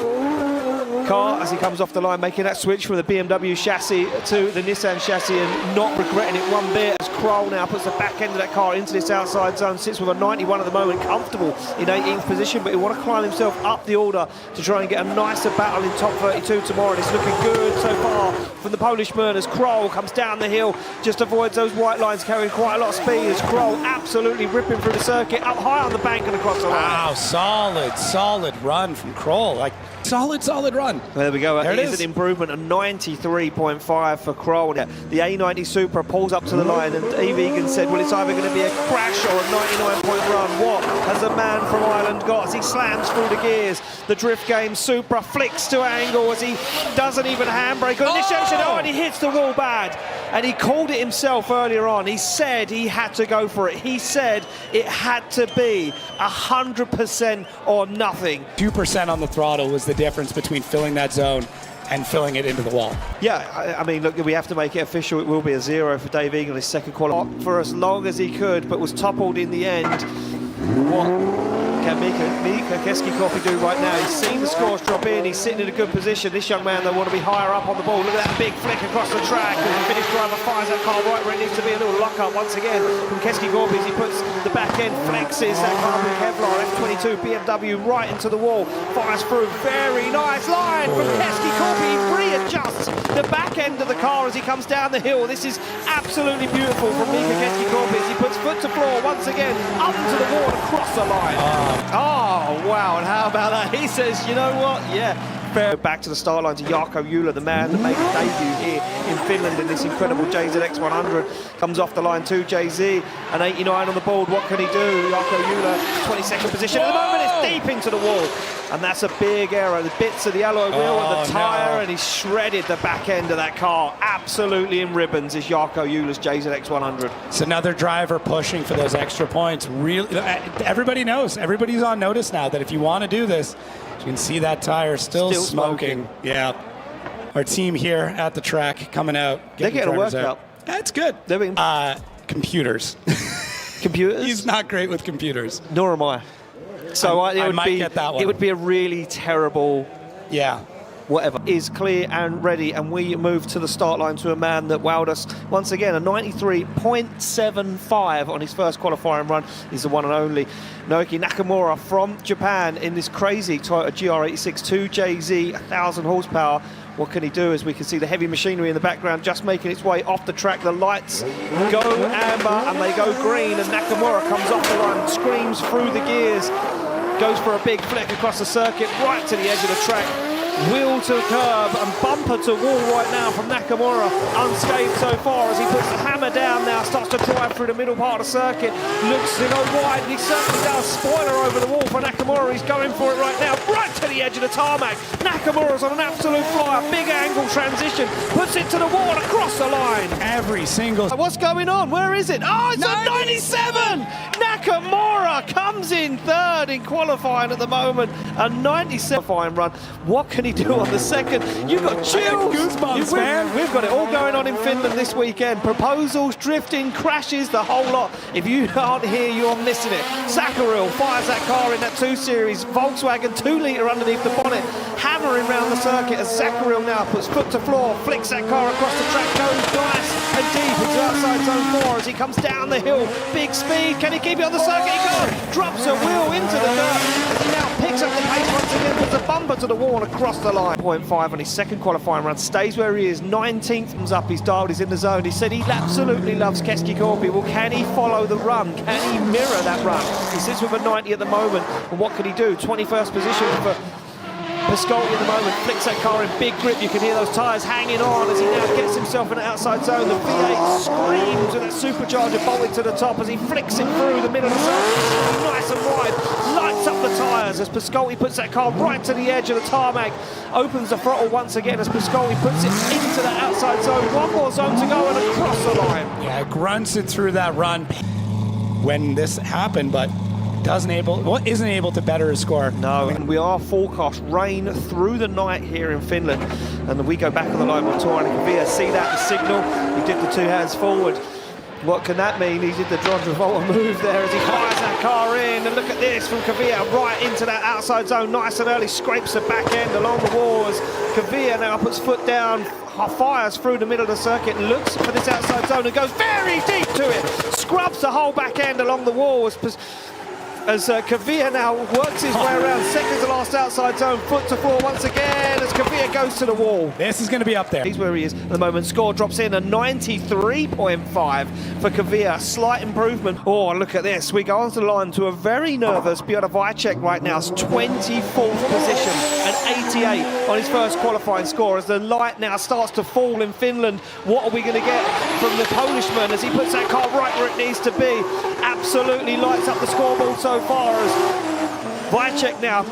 car as he comes off the line, making that switch from the BMW chassis to the Nissan chassis and not regretting it one bit as Kroll now puts the back end of that car into this outside zone, sits with a 91 at the moment, comfortable in 18th position, but he want to climb himself up the order to try and get a nicer battle in top 32 tomorrow, and it's looking good so far from the Polishman as Kroll comes down the hill, just avoids those white lines, carrying quite a lot of speed as Kroll absolutely ripping through the circuit, up high on the bank and across the line. Wow, solid run from Kroll, like solid run. There we go. It is an improvement, a 93.5 for Kroll. The A90 Supra pulls up to the line, and Eve Egan said, well, it's either going to be a crash or a 99-point run. What has the man from Ireland got as he slams through the gears? The drift game Supra flicks to angle as he doesn't even handbrake on initiation. And he hits the wall bad. And he called it himself earlier on. He said he had to go for it. He said it had to be 100% or nothing. 2% on the throttle was the difference between filling that zone and filling it into the wall. Yeah, I mean, look, we have to make it official. It will be a 0 for Dave Egan, his second qualifying for as long as he could, but was toppled in the end. What can Keski do right now? He's seen the scores drop in, he's sitting in a good position. This young man, they want to be higher up on the ball. Look at that big flick across the track. As the Finnish driver fires that car right where it needs to be. A little lock-up once again from Keski as he puts the back end, flexes that carbon Kevlar F22 BMW right into the wall. Fires through, very nice line from Keski He readjusts the back end of the car as he comes down the hill. This is absolutely beautiful from Mika Keski as he puts foot to floor once again, up to the wall and across the line. Oh, wow, and how about that? He says, you know what, yeah. Back to the start line to Jarkko Juhla, the man that made the debut here in Finland in this incredible JZX 100. Comes off the line to JZ, an 89 on the board. What can he do? Jarkko Juhla, 22nd position. At the moment, it's deep into the wall. And that's a big error. The bits of the alloy wheel and the tyre, and he shredded the back end of that car. Absolutely in ribbons is Jarkko Juhla's JZX 100. It's another driver pushing for those extra points. Really, everybody knows. Everybody's on notice now that if you want to do this, you can see that tire still smoking. Yeah. Our team here at the track coming out. They're getting a workout. That's good. They're being computers. Computers? He's not great with computers. Nor am I. So I might get that one. It would be a really terrible. Yeah. Whatever is clear and ready, and we move to the start line to a man that wowed us once again. A 93.75 on his first qualifying run. He's the one and only Naoki Nakamura from Japan in this crazy Toyota GR86 2JZ, 1,000 horsepower. What can he do? As we can see the heavy machinery in the background just making its way off the track. The lights go amber and they go green, and Nakamura comes off the line, screams through the gears, goes for a big flick across the circuit right to the edge of the track. Wheel to curb and bumper to wall right now from Nakamura, unscathed so far as he puts the hammer down now, starts to drive through the middle part of the circuit, looks to go wide, and he certainly does. Spoiler over the wall for Nakamura, he's going for it right now, right to the edge of the tarmac. Nakamura's on an absolute flyer, big angle transition, puts it to the wall and across the line. Every single... What's going on? Where is it? Oh, it's a 97! Nakamura comes in third in qualifying at the moment, a 97 qualifying run. What can he do on the second? You've got chills. Goosebumps, man. We've got it all going on in Finland this weekend. Proposals, drifting, crashes, the whole lot. If you aren't here, you're missing it. Sakaril fires that car in that 2 Series Volkswagen 2-litre underneath the bonnet, hammering round the circuit as Sakaril now puts foot to floor, flicks that car across the track, goes nice and deep into outside zone 4 as he comes down the hill. Big speed. Can he keep it on the circuit? He goes. Drops a wheel into the dirt as he now picks up the pace once again, puts a bumper to the wall and across the line. 0.5 on his second qualifying run, stays where he is, 19th comes up, he's dialed, he's in the zone. He said he absolutely loves Keski. Well, can he follow the run? Can he mirror that run? He sits with a 90 at the moment, and what can he do? 21st position for Piscotty at the moment, flicks that car in big grip. You can hear those tyres hanging on as he now gets himself in the outside zone. The V8 screams with that supercharger bolted to the top as he flicks it through the middle of the circuit. Nice and wide, lights up the tyres as Piscotty puts that car right to the edge of the tarmac. Opens the throttle once again as Piscotty puts it into the outside zone. One more zone to go and across the line. Yeah, grunts it through that run when this happened, but isn't able to better his score. No, and we are forecast rain through the night here in Finland. And then we go back on the line with Toran and Kavia. See that, the signal. He did the 2 hands forward. What can that mean? He did the John Travolta move there as he fires that car in. And look at this from Kavia right into that outside zone. Nice and early, scrapes the back end along the wall as Kavia now puts foot down, fires through the middle of the circuit, looks for this outside zone and goes very deep to it. Scrubs the whole back end along the wall as Kavia now works his way around, second to last outside zone, foot to floor once again as Kavia goes to the wall. This is going to be up there. He's where he is at the moment. Score drops in a 93.5 for Kavia. Slight improvement. Oh, look at this. We go onto the line to a very nervous Piotr Wajcik right now. 24th position and 88 on his first qualifying score as the light now starts to fall in Finland. What are we going to get from the Polishman as he puts that car right where it needs to be? Absolutely lights up the scoreboard so far as Wajcik now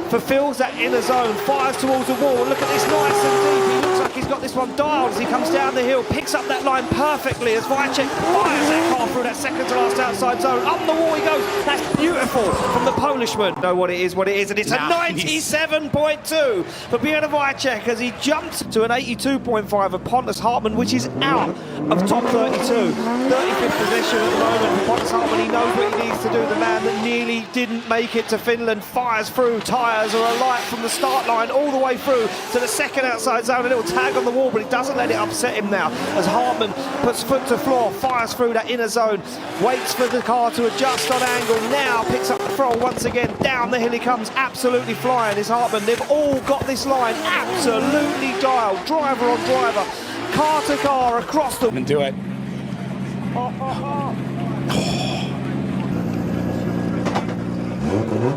fulfills that inner zone, fires towards the wall. Look at this, nice and deep. He looks like like he's got this one dialed as he comes down the hill, picks up that line perfectly as Wycheck fires that car through that second to last outside zone. Up the wall he goes. That's beautiful from the Polishman. Know what it is, and it's a 97.2 for Bjorn Wycheck as he jumps to an 82.5 of Pontus Hartmann, which is out of top 32. 35th position at the moment for Pontus Hartmann. He knows what he needs to do. The man that nearly didn't make it to Finland fires through. Tyres are alight from the start line all the way through to the second outside zone. A little tag on the wall, but he doesn't let it upset him now as Hartmann puts foot to floor, fires through that inner zone, waits for the car to adjust on angle, now picks up the throttle once again. Down the hill he comes, absolutely flying is Hartmann. They've all got this line absolutely dialed, driver on driver, car to car across the... And do it.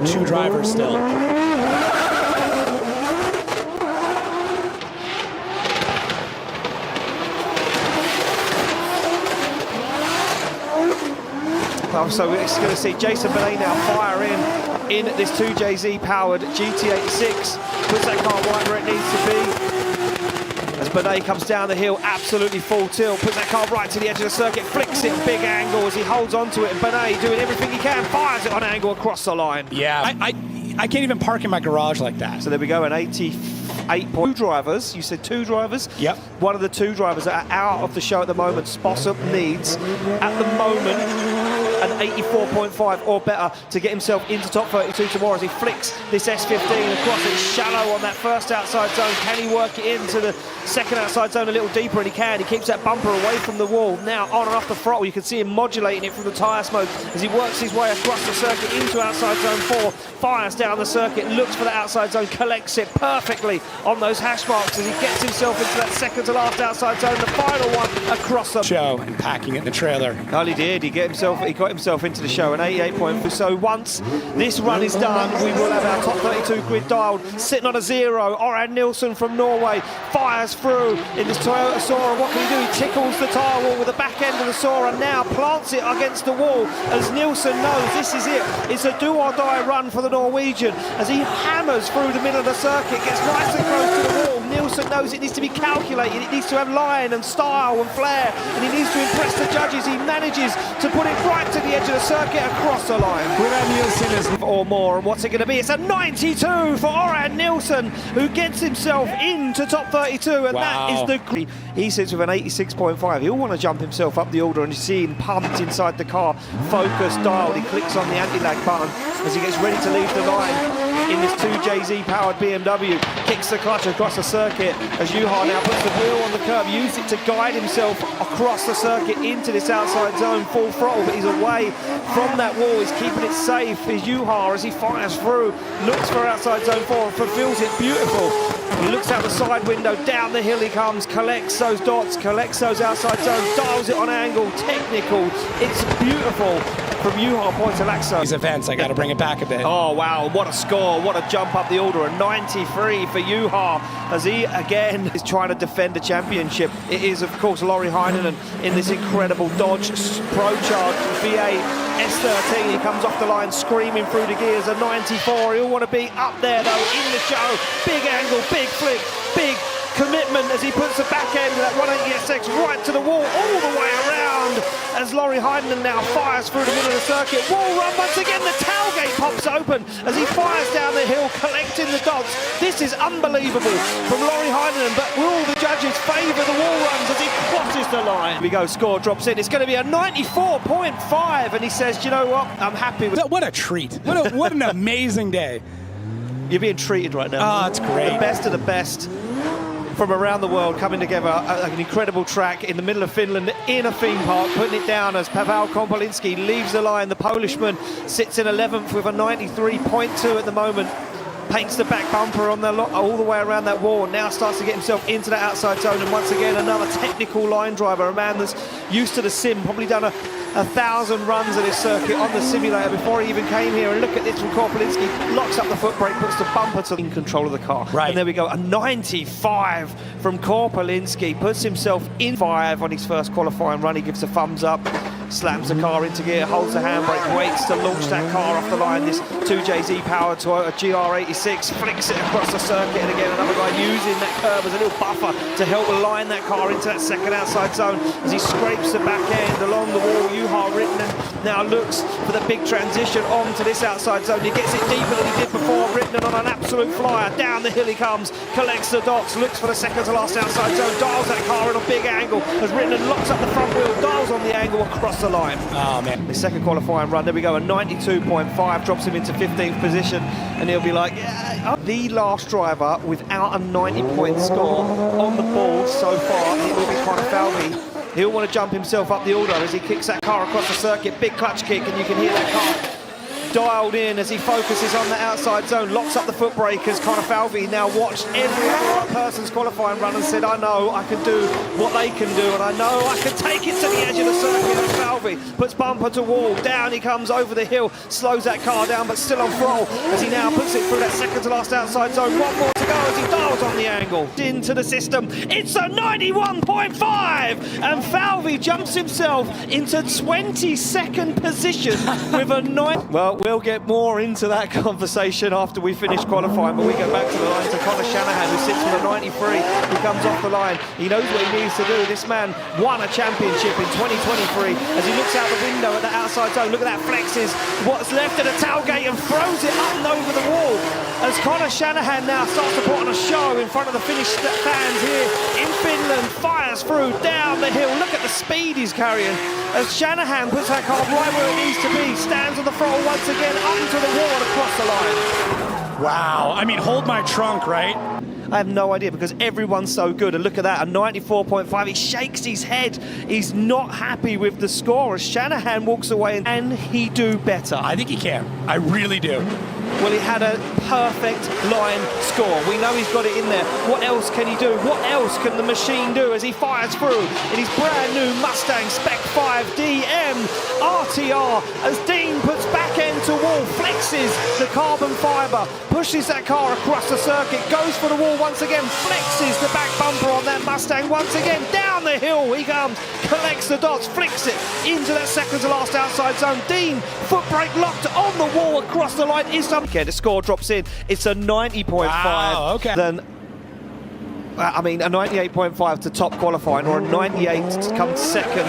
Two drivers still. So we're going to see Jason Benet now fire in this 2JZ powered GT86. Puts that car right where it needs to be. As Benet comes down the hill, absolutely full tilt, puts that car right to the edge of the circuit, flicks it big angle as he holds onto it, and Benet doing everything he can, fires it on angle across the line. Yeah, I can't even park in my garage like that. So there we go, an 88.2 drivers. You said two drivers? Yep. One of the two drivers that are out of the show at the moment, Spossum, needs, at the moment, an 84.5 or better to get himself into top 32 tomorrow as he flicks this S15 across. It's shallow on that first outside zone. Can he work it into the second outside zone a little deeper? And he can. He keeps that bumper away from the wall. Now on and off the throttle. You can see him modulating it from the tyre smoke as he works his way across the circuit into outside zone 4. Fires down the circuit, looks for the outside zone, collects it perfectly on those hash marks as he gets himself into that second to last outside zone. The final one across the show and packing it in the trailer. Well, he did. He got himself into the show, an 88.4. So once this run is done, we will have our top 32 grid dialed, sitting on a 0. Orad Nilsson from Norway fires through in this Toyota Sora. What can he do? He tickles the tyre wall with the back end of the Sora, now plants it against the wall as Nilsson knows this is it. It's a do or die run for the Norwegian as he hammers through the middle of the circuit, gets nice and close to the wall. Nilsson knows it needs to be calculated, it needs to have line and style and flair, and he needs to impress the judges. He manages to put it right to the edge of the circuit across the line. Orad Nilsson is or more, and what's it going to be? It's a 92 for Orad Nilsson, who gets himself into top 32, and that is the... He sits with an 86.5. He'll want to jump himself up the order, and you see him pumped inside the car, focused, dialed. He clicks on the anti-lag button as he gets ready to leave the line in this 2JZ powered BMW, kicks the clutch across the circuit as Juha now puts the wheel on the curb, used it to guide himself across the circuit into this outside zone, full throttle, but he's away from that wall. He's keeping it safe. Is Juha as he fires through, looks for outside zone 4, fulfills it, beautiful. He looks out the side window, down the hill he comes, collects those dots, collects those outside zones, dials it on angle, technical. It's beautiful from Juha Pointalaxo. These events, I got to bring it back a bit. Oh wow, what a score, what a jump up the order, a 93 for Juha as he again is trying to defend the championship. It is of course Laurie Heinonen in this incredible Dodge Pro-Charged V8 S13. He comes off the line screaming through the gears, a 94. He'll want to be up there though in the show. Big angle, big flick, big commitment as he puts the back end of that 180SX right to the wall, all the way around as Laurie Heinonen now fires through the middle of the circuit. Wall run once again, the tailgate pops open as he fires down the hill, collecting the dots. This is unbelievable from Laurie Heinonen, but will the judges favour the wall runs as he crosses the line? Here we go, score drops in. It's going to be a 94.5, and he says, you know what, I'm happy with... What a treat. What an amazing day. You're being treated right now. Oh, it's great. The best of the best from around the world coming together, an incredible track in the middle of Finland in a theme park, putting it down as Paweł Kompolinski leaves the line. The Polishman sits in 11th with a 93.2 at the moment. Paints the back bumper on the all the way around that wall, now starts to get himself into that outside zone, and once again another technical line driver, a man that's used to the sim, probably done 1,000 runs of this circuit on the simulator before he even came here. And look at this from Korpolinski, locks up the foot brake, puts the bumper to in control of the car. Right. And there we go, a 95 from Korpolinski, puts himself in 5 on his first qualifying run. He gives a thumbs up. slams the car into gear, holds the handbrake, waits to launch that car off the line. This 2JZ powered Toyota GR86 flicks it across the circuit, and again another guy using that curve as a little buffer to help align that car into that second outside zone as he scrapes the back end along the wall. Juha Rittinen now looks for the big transition onto this outside zone. He gets it deeper than he did before. Rittinen on an absolute flyer. Down the hill he comes, collects the dots, looks for the second to last outside zone, dials that car in a big angle as Rittinen locks up the front wheel, dials on the angle across the line. Oh, man. The second qualifying run, there we go, a 92.5, drops him into 15th position, and he'll be like, yeah. The last driver without a 90-point score on the board so far, it will be Connor Falvey. He'll want to jump himself up the order as he kicks that car across the circuit, big clutch kick, and you can hear that car dialed in as he focuses on the outside zone, locks up the foot brakers. Connor Falvey now watched every other person's qualifying run and said, I know I can do what they can do, and I know I can take it to the edge of the circuit. And Falvey puts bumper to wall, down he comes over the hill, slows that car down but still on throttle as he now puts it through that second to last outside zone. One more to go as he dials on the angle into the system. It's a 91.5, and Falvey jumps himself into 22nd position with a 9. Well, we'll get more into that conversation after we finish qualifying, but we go back to the line to Connor Shanahan, who sits with a 93. He comes off the line. He knows what he needs to do. This man won a championship in 2023 as he looks out the window at the outside zone. Look at that, flexes what's left of the tailgate and throws it up and over the wall as Connor Shanahan now starts to put on a show in front of the Finnish fans here in Finland. Fires through down the hill. Look at the speed he's carrying as Shanahan puts that car right where it needs to be, stands on the throttle once again, up into the wall and across the line. Wow. I mean, hold my trunk, right? I have no idea because everyone's so good. And look at that, a 94.5. He shakes his head. He's not happy with the score as Shanahan walks away. And can he do better? I think he can. I really do. Well, he had a perfect line score. We know he's got it in there. What else can he do? What else can the machine do as he fires through in his brand new Mustang Spec 5 DM RTR as Dean puts back end to wall, flexes the carbon fibre, pushes that car across the circuit, goes for the wall once again, flexes the back bumper on that Mustang once again, down the hill he comes, collects the dots, flicks it into that second to last outside zone. Dean, foot brake locked on the wall across the line. Is some the score drops in. It's a 90.5. Wow, okay. Then I mean a 98.5 to top qualifying, or a 98 to come second.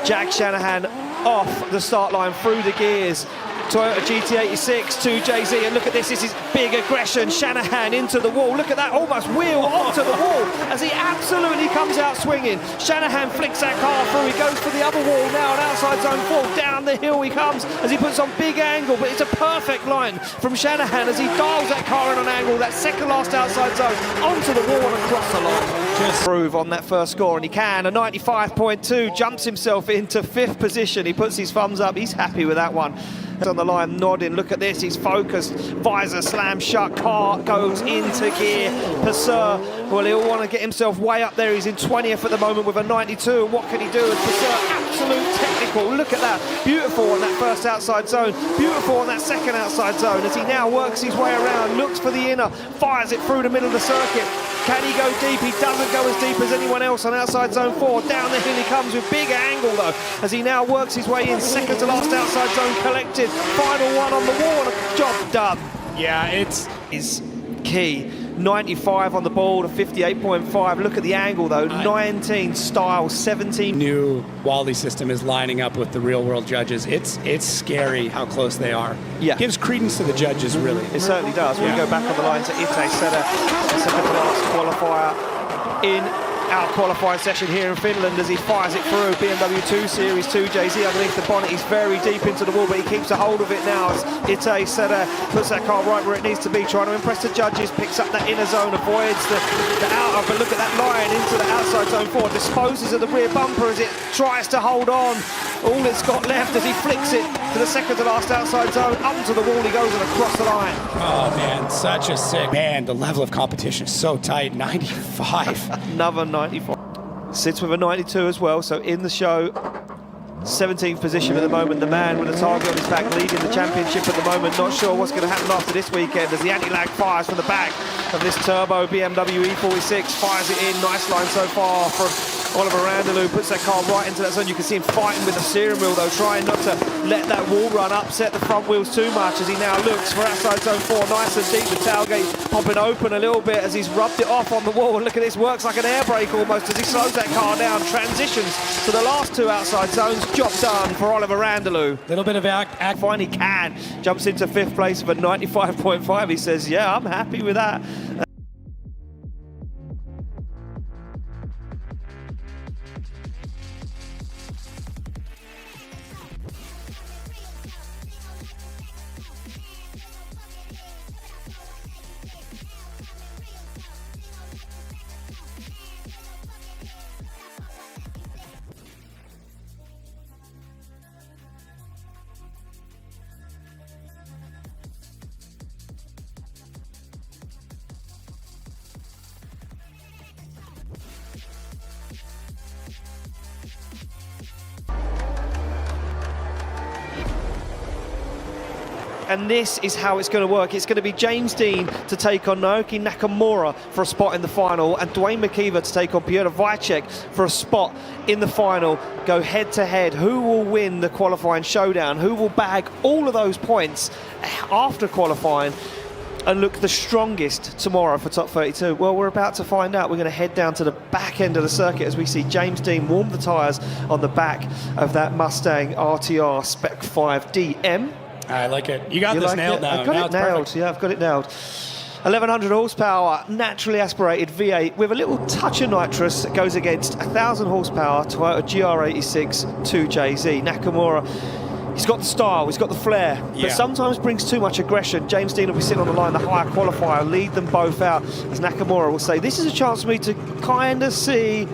Jack Shanahan off the start line through the gears. Toyota GT86 to JZ, and look at this is big aggression. Shanahan into the wall, look at that, almost wheel onto the wall as he absolutely comes out swinging. Shanahan flicks that car through, he goes for the other wall now, an outside zone fall, down the hill he comes as he puts on big angle, but it's a perfect line from Shanahan as he dials that car in an angle, that second last outside zone, onto the wall and across the line. Just improve on that first score, and he can, a 95.2, jumps himself into 5th position. He puts his thumbs up, he's happy with that one. On the line, nodding, look at this, he's focused, visor slam shut, car goes into gear. Purser, well, he'll want to get himself way up there. He's in 20th at the moment with a 92, and what can he do as Purser? Absolute technical, look at that, beautiful on that first outside zone, beautiful on that second outside zone as he now works his way around, looks for the inner, fires it through the middle of the circuit. Can he go deep? He doesn't go as deep as anyone else on outside zone 4. Down the hill he comes with big angle though, as he now works his way in, second to last outside zone collected. Final one on the wall, and job done. Yeah, it's key. 95 on the board, a 58.5. Look at the angle though, 19 style, 17. New Wally system is lining up with the real world judges. It's scary how close they are. Yeah. Gives credence to the judges, really. It certainly does. We go back on the line to Ite Seda, second to last qualifier in our qualifying session here in Finland as he fires it through. BMW 2 Series 2 JZ underneath the bonnet. He's very deep into the wall, but he keeps a hold of it now as Ite Seda puts that car right where it needs to be, trying to impress the judges, picks up that inner zone, avoids the outer, but look at that line into the outside zone 4, disposes of the rear bumper as it tries to hold on. All it's got left as he flicks it to the second to last outside zone, up to the wall he goes and across the line. Oh man, such a sick man. The level of competition is so tight. 95. Another 94. Sits with a 92 as well, so in the show, 17th position at the moment. The man with a target on his back leading the championship at the moment. Not sure what's going to happen after this weekend as the anti-lag fires from the back of this turbo BMW E46. Fires it in. Nice line so far from Oliver Randalou puts that car right into that zone. You can see him fighting with the steering wheel though, trying not to let that wall run upset the front wheels too much as he now looks for outside zone 4, nice and deep. The tailgate popping open a little bit as he's rubbed it off on the wall. And look at this, works like an air brake almost as he slows that car down, transitions to the last two outside zones. Job done for Oliver Randalou. Little bit of act. Finally can. Jumps into 5th place for 95.5. He says, yeah, I'm happy with that. And this is how it's going to work. It's going to be James Dean to take on Naoki Nakamura for a spot in the final, and Dwayne McKeever to take on Piotr Wajcik for a spot in the final. Go head to head. Who will win the qualifying showdown? Who will bag all of those points after qualifying and look the strongest tomorrow for top 32? Well, we're about to find out. We're going to head down to the back end of the circuit as we see James Dean warm the tyres on the back of that Mustang RTR Spec 5 DM. I like it. You got this like nailed now. I've got it nailed. Yeah, I've got it nailed. 1100 horsepower, naturally aspirated V8 with a little touch of nitrous that goes against 1000 horsepower Toyota GR86 2JZ. Nakamura, he's got the style, he's got the flair, but sometimes brings too much aggression. James Dean will be sitting on the line, the higher qualifier, lead them both out, as Nakamura will say, this is a chance for me to kind of see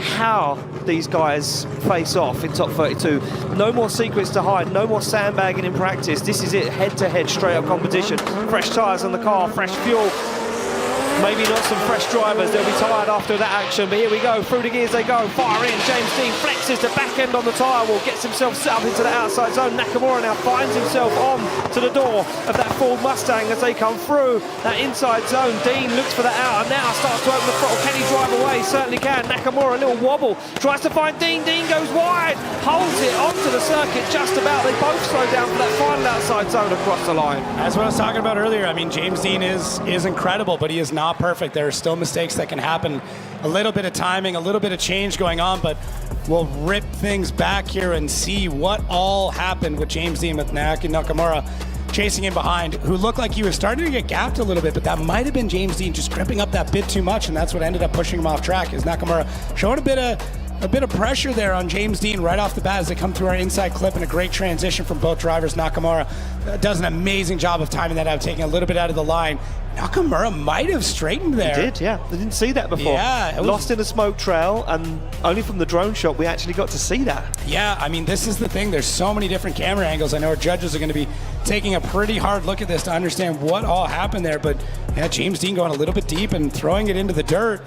how these guys face off in top 32. No more secrets to hide, no more sandbagging in practice. This is it, head-to-head, straight-up competition. Fresh tyres on the car, fresh fuel. Maybe not some fresh drivers, they'll be tired after that action, but here we go, through the gears they go, fire in, James Dean flexes the back end on the tyre wall, gets himself set up into the outside zone. Nakamura now finds himself on to the door of that Ford Mustang as they come through that inside zone. Dean looks for that out and now starts to open the throttle. Can he drive away? Certainly can. Nakamura a little wobble, tries to find Dean, Dean goes wide, holds it onto the circuit just about. They both slow down for that final outside zone across the line. That's what I was talking about earlier. I mean, James Dean is incredible, but he is not perfect. There are still mistakes that can happen. A little bit of timing, a little bit of change going on, but we'll rip things back here and see what all happened with James Dean, with Naoki Nakamura chasing him behind, who looked like he was starting to get gapped a little bit, but that might have been James Dean just crimping up that bit too much, and that's what ended up pushing him off track. Is Nakamura showing a bit of pressure there on James Dean right off the bat as they come through our inside clip, and a great transition from both drivers. Nakamura does an amazing job of timing that out, taking a little bit out of the line. Nakamura might have straightened there. He did, yeah. They didn't see that before. Yeah. Lost in a smoke trail, and only from the drone shot we actually got to see that. Yeah, I mean, this is the thing. There's so many different camera angles. I know our judges are going to be taking a pretty hard look at this to understand what all happened there. But yeah, James Dean going a little bit deep and throwing it into the dirt.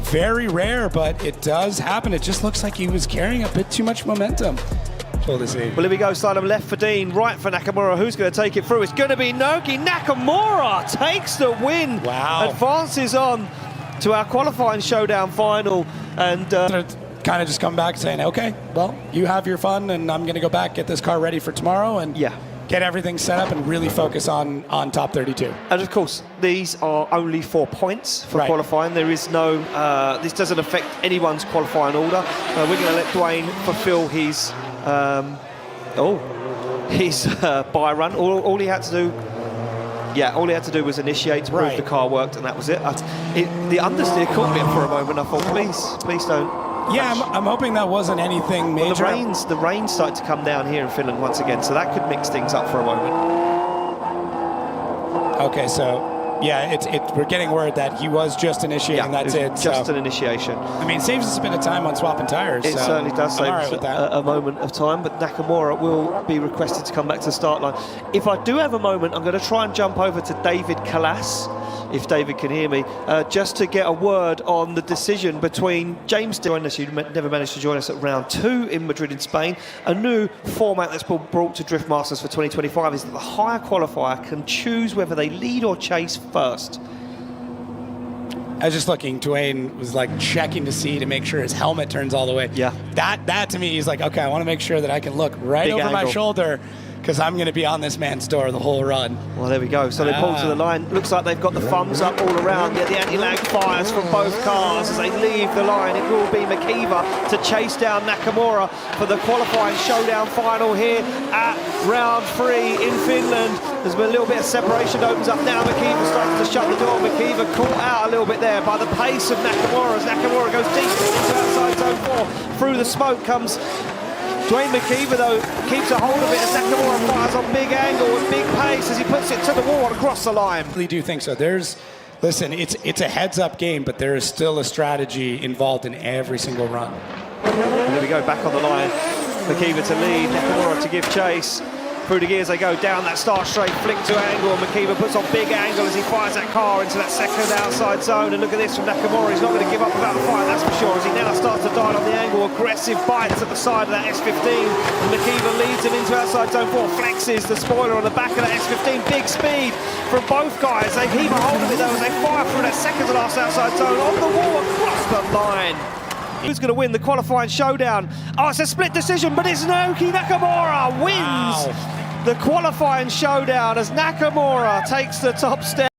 Very rare, but it does happen. It just looks like he was carrying a bit too much momentum. Well, here we go, side of left for Dean, right for Nakamura. Who's going to take it through? It's going to be Naoki Nakamura takes the win. Wow. Advances on to our qualifying showdown final. And kind of just come back saying, okay, well, you have your fun, and I'm going to go back, get this car ready for tomorrow, and get everything set up and really focus on top 32. And of course, these are only 4 points for qualifying. There is no, this doesn't affect anyone's qualifying order. We're going to let Dwayne fulfill his buy run. All he had to do, all he had to do was initiate to prove the car worked, and that was it. The understeer caught me for a moment. I thought, please don't. Yeah, I'm hoping that wasn't anything major. Well, the rain started to come down here in Finland once again, so that could mix things up for a moment. Okay, so yeah, we're getting word that he was just initiating. That's it. Just an initiation. I mean, it saves us a bit of time on swapping tires. It certainly does save us a moment of time, but Nakamura will be requested to come back to the start line. If I do have a moment, I'm going to try and jump over to David Kalas, if David can hear me, just to get a word on the decision between James Dean, unless you never managed to join us at round 2 in Madrid in Spain. A new format that's been brought to DriftMasters for 2025 is that the higher qualifier can choose whether they lead or chase first. I was just looking. Dwayne was like checking to see to make sure his helmet turns all the way. Yeah. That to me, he's like, okay, I want to make sure that I can look right Big over my angle. shoulder because I'm going to be on this man's door the whole run. Well, there we go. So they pull to the line. Looks like they've got the thumbs up all around. Yet the anti-lag fires from both cars as they leave the line. It will be McKeever to chase down Nakamura for the qualifying showdown final here at round 3 in Finland. There's been a little bit of separation. Opens up now. McKeever starts to shut the door. McKeever caught out a little bit there by the pace of Nakamura as Nakamura goes deep into outside zone 4. Through the smoke comes Dwayne McKeever, though, keeps a hold of it as Nakamura fires on big angle with big pace as he puts it to the wall and across the line. I really do think so. Listen, it's a heads-up game, but there is still a strategy involved in every single run. And there we go, back on the line. McKeever to lead, Nakamura to give chase. Through the gears they go, down that start straight, flick to angle, and McKeever puts on big angle as he fires that car into that second outside zone. And look at this from Nakamura, he's not going to give up without a fight, that's for sure, as he now starts to dial on the angle, aggressive bites at the side of that S15. And McKeever leads him into outside zone 4, flexes the spoiler on the back of that S15, big speed from both guys. They keep a hold of it though as they fire through that second to last outside zone, on the wall, across the line. Who's going to win the qualifying showdown? Oh, it's a split decision, but it's Naoki Nakamura wins the qualifying showdown as Nakamura takes the top step.